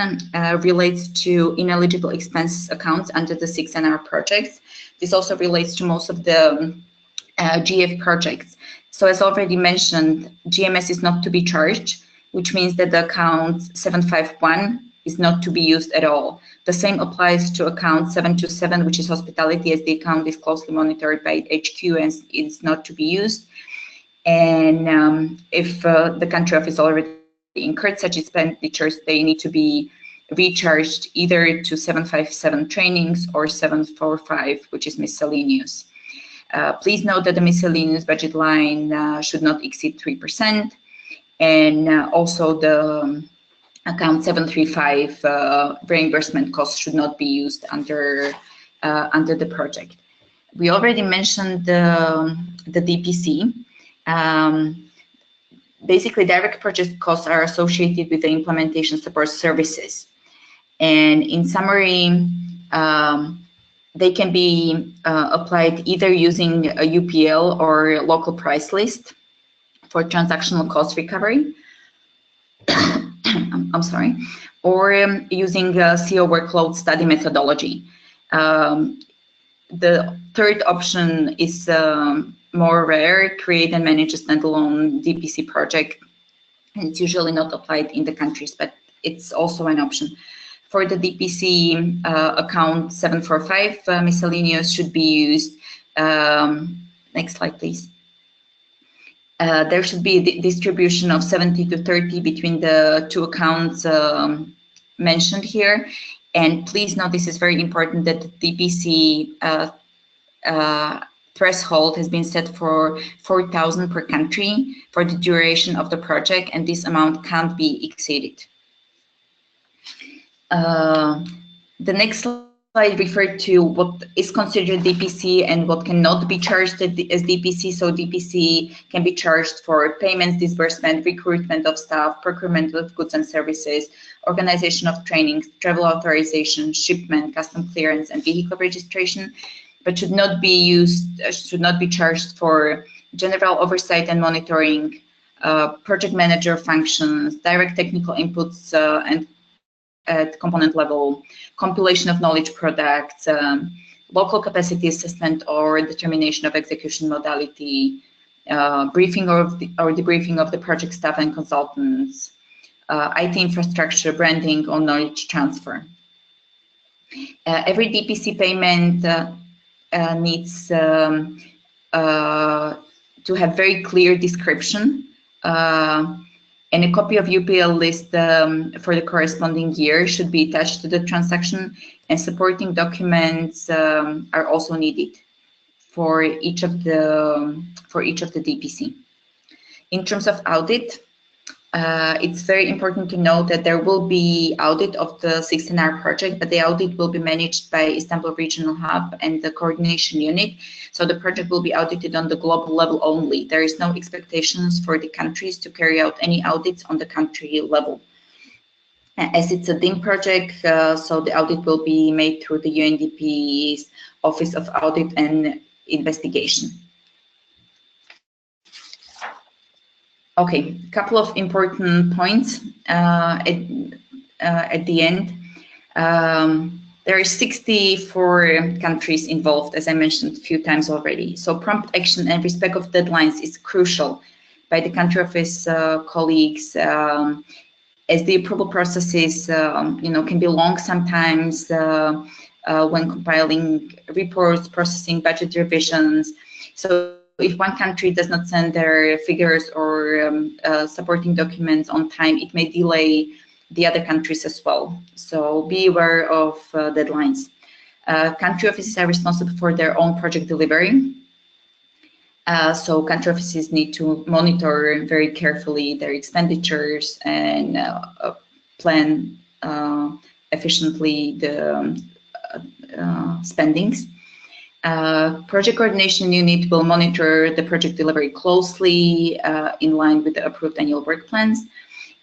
relates to ineligible expenses accounts under the 6NR projects. This also relates to most of the GF projects. So as already mentioned, GMS is not to be charged, which means that the account 751 is not to be used at all. The same applies to account 727, which is hospitality, as the account is closely monitored by HQ and is not to be used. And if the country office already incurred such expenditures, they need to be recharged either to 757 trainings or 745, which is miscellaneous. Please note that the miscellaneous budget line should not exceed 3%. And also the account 735 reimbursement costs should not be used under the project. We already mentioned the DPC. Basically, direct project costs are associated with the implementation support services. And in summary, they can be applied either using a UPL or local price list for transactional cost recovery, I'm sorry, or using CO workload study methodology. The third option is more rare, create and manage a standalone DPC project. And it's usually not applied in the countries, but it's also an option. For the DPC account 745, miscellaneous should be used. Next slide, please. There should be a distribution of 70 to 30 between the two accounts mentioned here. And please note, this is very important, that the DPC threshold has been set for 4,000 per country for the duration of the project, and this amount can't be exceeded. The next slide referred to what is considered DPC and what cannot be charged as DPC. So DPC can be charged for payments, disbursement, recruitment of staff, procurement of goods and services, organization of trainings, travel authorization, shipment, custom clearance, and vehicle registration, but should not be used, should not be charged for general oversight and monitoring, project manager functions, direct technical inputs and at component level, compilation of knowledge products, local capacity assessment or determination of execution modality, briefing or debriefing of the project staff and consultants, IT infrastructure, branding, or knowledge transfer. Every DPC payment needs to have very clear description and a copy of UPL list for the corresponding year should be attached to the transaction, and supporting documents are also needed for each of the DPC. In terms of audit, it's very important to note that there will be audit of the 16R project, but the audit will be managed by Istanbul Regional Hub and the coordination unit. So the project will be audited on the global level only. There is no expectations for the countries to carry out any audits on the country level. As it's a DIM project, so the audit will be made through the UNDP's Office of Audit and Investigation. Okay, a couple of important points at the end. There are 64 countries involved, as I mentioned a few times already. So prompt action and respect of deadlines is crucial by the country office colleagues, as the approval processes, can be long sometimes when compiling reports, processing budget revisions. So if one country does not send their figures or supporting documents on time, it may delay the other countries as well. So be aware of deadlines. Country offices are responsible for their own project delivery. So country offices need to monitor very carefully their expenditures and plan efficiently the spendings. Project coordination unit will monitor the project delivery closely in line with the approved annual work plans.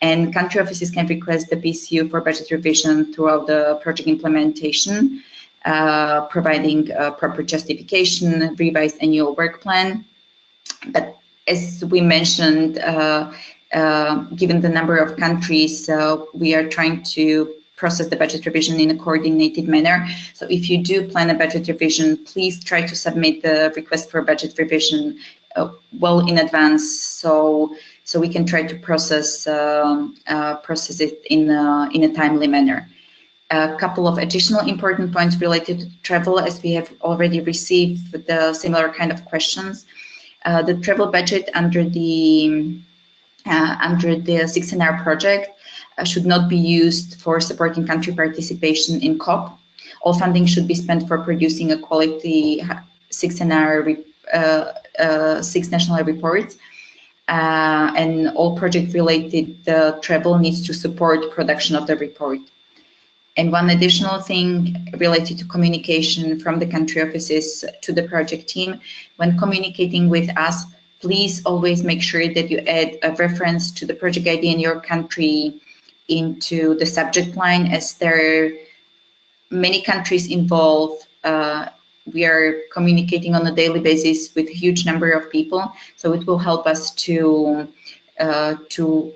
And country offices can request the PCU for budget revision throughout the project implementation, providing proper justification, revised annual work plan. But as we mentioned, given the number of countries, we are trying to process the budget revision in a coordinated manner. So if you do plan a budget revision, please try to submit the request for budget revision well in advance, so we can try to process it in a timely manner. A couple of additional important points related to travel, as we have already received the similar kind of questions. The travel budget under the 16R project should not be used for supporting country participation in COP. All funding should be spent for producing a quality 16R 6 national reports, and all project-related travel needs to support production of the report. And one additional thing related to communication from the country offices to the project team: when communicating with us, please always make sure that you add a reference to the project ID in your country into the subject line, as there are many countries involved. We are communicating on a daily basis with a huge number of people, so it will help us to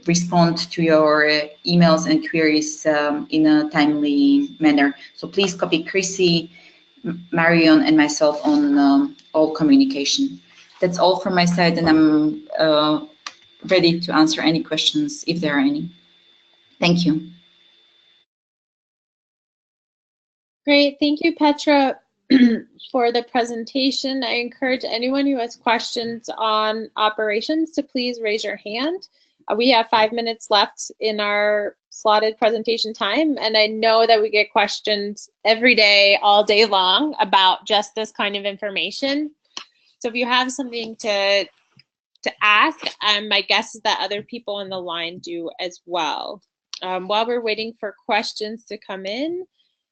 respond to your emails and queries in a timely manner. So please copy Chrissy, Marion, and myself on all communication. That's all from my side, and I'm ready to answer any questions if there are any. Thank you. Great, thank you, Petra, for the presentation. I encourage anyone who has questions on operations to please raise your hand. We have 5 minutes left in our slotted presentation time, and I know that we get questions every day, all day long, about just this kind of information. So if you have something to ask, my guess is that other people on the line do as well. While we're waiting for questions to come in,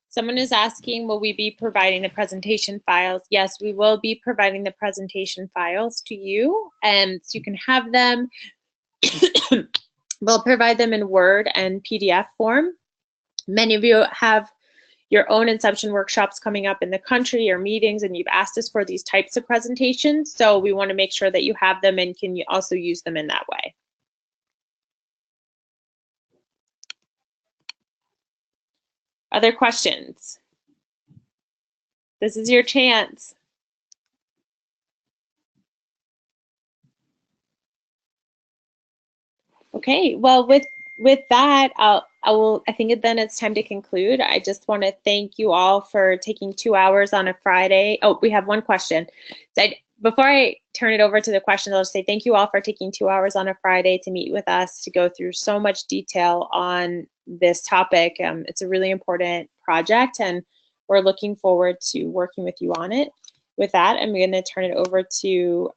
someone is asking, will we be providing the presentation files? Yes, we will be providing the presentation files to you, and so you can have them. We'll provide them in Word and PDF form. Many of you have your own Inception workshops coming up in the country or meetings, and you've asked us for these types of presentations, so we want to make sure that you have them and can also use them in that way. Other questions? This is your chance. Okay, well, with that, I think then it's time to conclude. I just want to thank you all for taking 2 hours on a Friday. Oh, we have one question. Before I turn it over to the question, I'll just say thank you all for taking 2 hours on a Friday to meet with us to go through so much detail on this topic. It's a really important project, and we're looking forward to working with you on it. With that, I'm going to turn it over to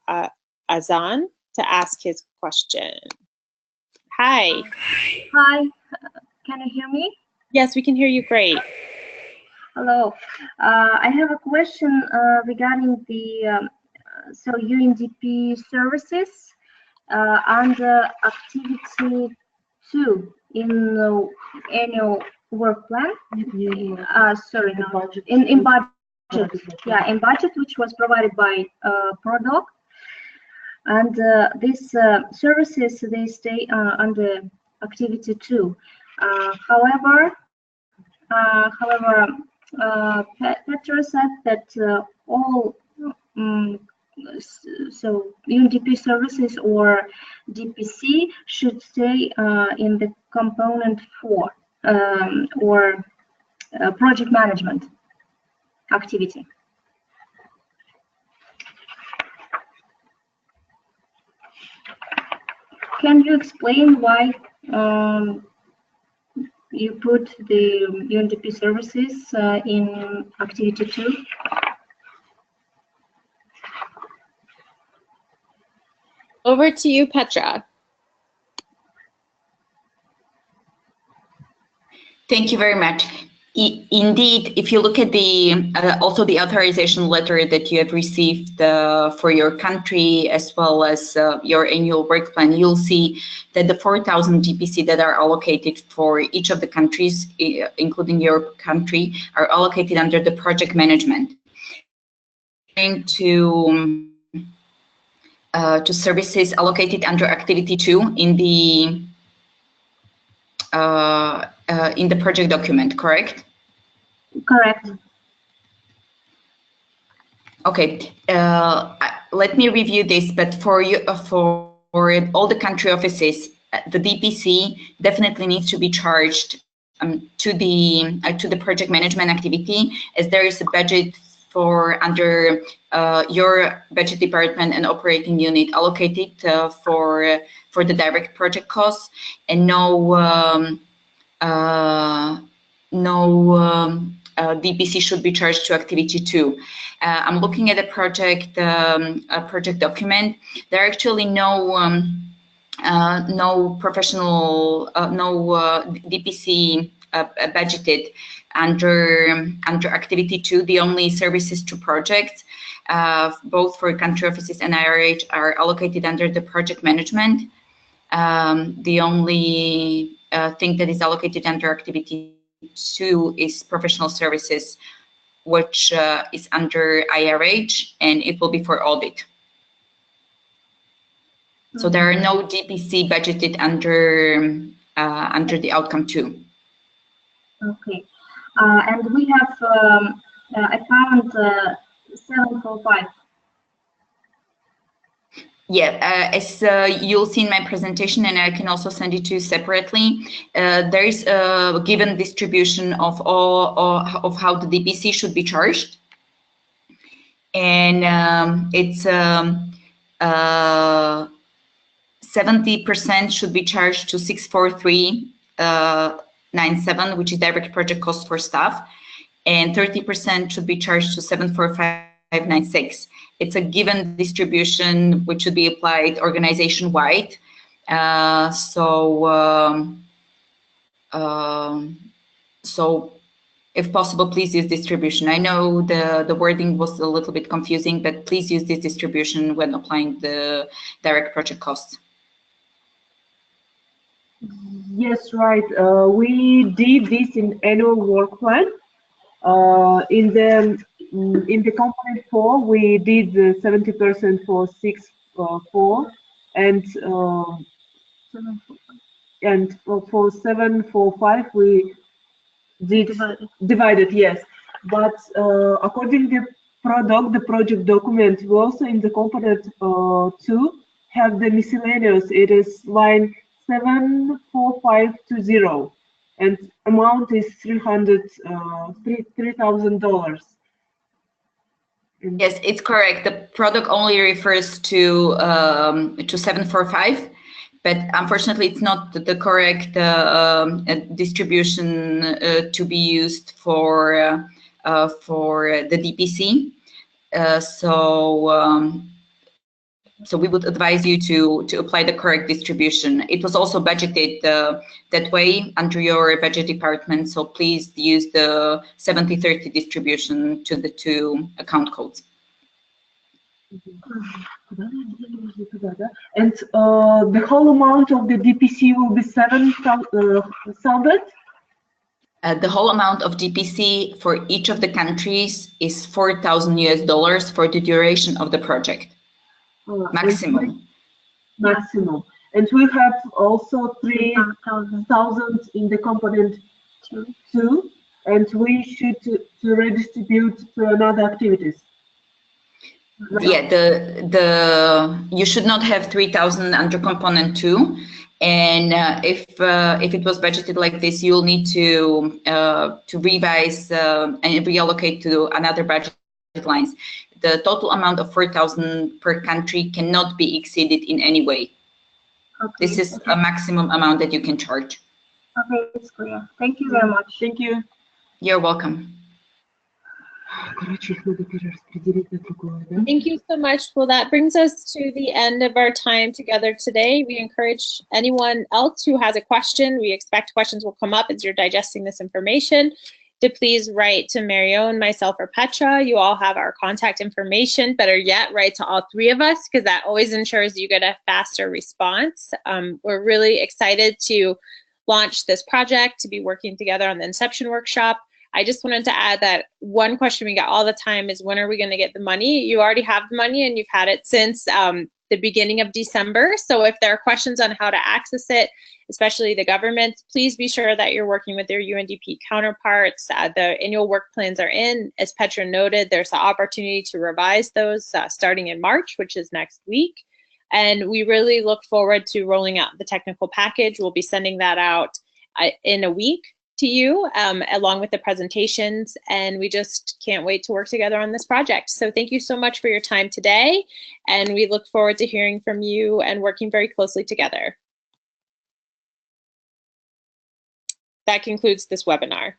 Azan to ask his question. Hi. Hi, can you hear me? Yes, we can hear you great. Hello. I have a question regarding the so UNDP services under activity 2 in the annual work plan. Sorry, no, in budget. Yeah, in budget, which was provided by PRODOC. And these services, they stay under activity 2. However, Petra said that all so UNDP services or DPC should stay in the component 4 or project management activity. Can you explain why you put the UNDP services in activity 2? Over to you, Petra. Thank you very much. Indeed, if you look at the also the authorization letter that you have received for your country as well as your annual work plan, you'll see that the 4,000 DPC that are allocated for each of the countries, including your country, are allocated under the project management. To services allocated under activity 2 in the project document, correct? Correct. Okay, let me review this, but for all the country offices, the DPC definitely needs to be charged to the project management activity, as there is a budget for under your budget department and operating unit allocated for the direct project costs, and no DPC should be charged to activity 2. I'm looking at a project document. There are actually no professional DPC budgeted under activity 2. The only services to projects, both for country offices and IRH, are allocated under the project management. The only thing that is allocated under activity 2 is professional services, which is under IRH, and it will be for audit. So there are no DPC budgeted under the outcome 2. Okay, and we have I found 745. Yeah, as you'll see in my presentation, and I can also send it to you separately, there is a given distribution of how the DPC should be charged, and it's 70% should be charged to 64397, which is direct project cost for staff, and 30% should be charged to 74596. It's a given distribution which should be applied organization-wide. So if possible, please use distribution. I know the wording was a little bit confusing, but please use this distribution when applying the direct project costs. Yes, right. We did this in annual work plan. In the component 4, we did 70% for 6.4, and for 7.45 we did divided. Yes, but according to the project document, we also in the component 2 have the miscellaneous. It is line 74520, and amount is $3,000. Yes, it's correct. The product only refers to 745, but unfortunately, it's not the correct distribution to be used for the DPC. So we would advise you to apply the correct distribution. It was also budgeted that way under your budget department, so please use the 70/30 distribution to the two account codes. And the whole amount of the DPC will be 7,000? The whole amount of DPC for each of the countries is $4,000 for the duration of the project. Maximum. Maximum. And we have also 3,000 in the component 2, and we should to redistribute to another activities. Yeah, you should not have 3,000 under component 2, and if it was budgeted like this, you'll need to revise and reallocate to another budget lines. The total amount of 4,000 per country cannot be exceeded in any way. Okay, this is a maximum amount that you can charge. Okay, it's clear. Thank you very much. Thank you. You're welcome. Thank you so much. Well, that brings us to the end of our time together today. We encourage anyone else who has a question, we expect questions will come up as you're digesting this information, to please write to Marion, myself, or Petra. You all have our contact information. Better yet, write to all three of us, because that always ensures you get a faster response. We're really excited to launch this project, to be working together on the Inception workshop. I just wanted to add that one question we get all the time is, when are we going to get the money? You already have the money, and you've had it since the beginning of December. So if there are questions on how to access it, especially the government, please be sure that you're working with your UNDP counterparts. The annual work plans are in. As Petra noted, there's the opportunity to revise those starting in March, which is next week. And we really look forward to rolling out the technical package. We'll be sending that out in a week to you, along with the presentations, and we just can't wait to work together on this project. So thank you so much for your time today, and we look forward to hearing from you and working very closely together. That concludes this webinar.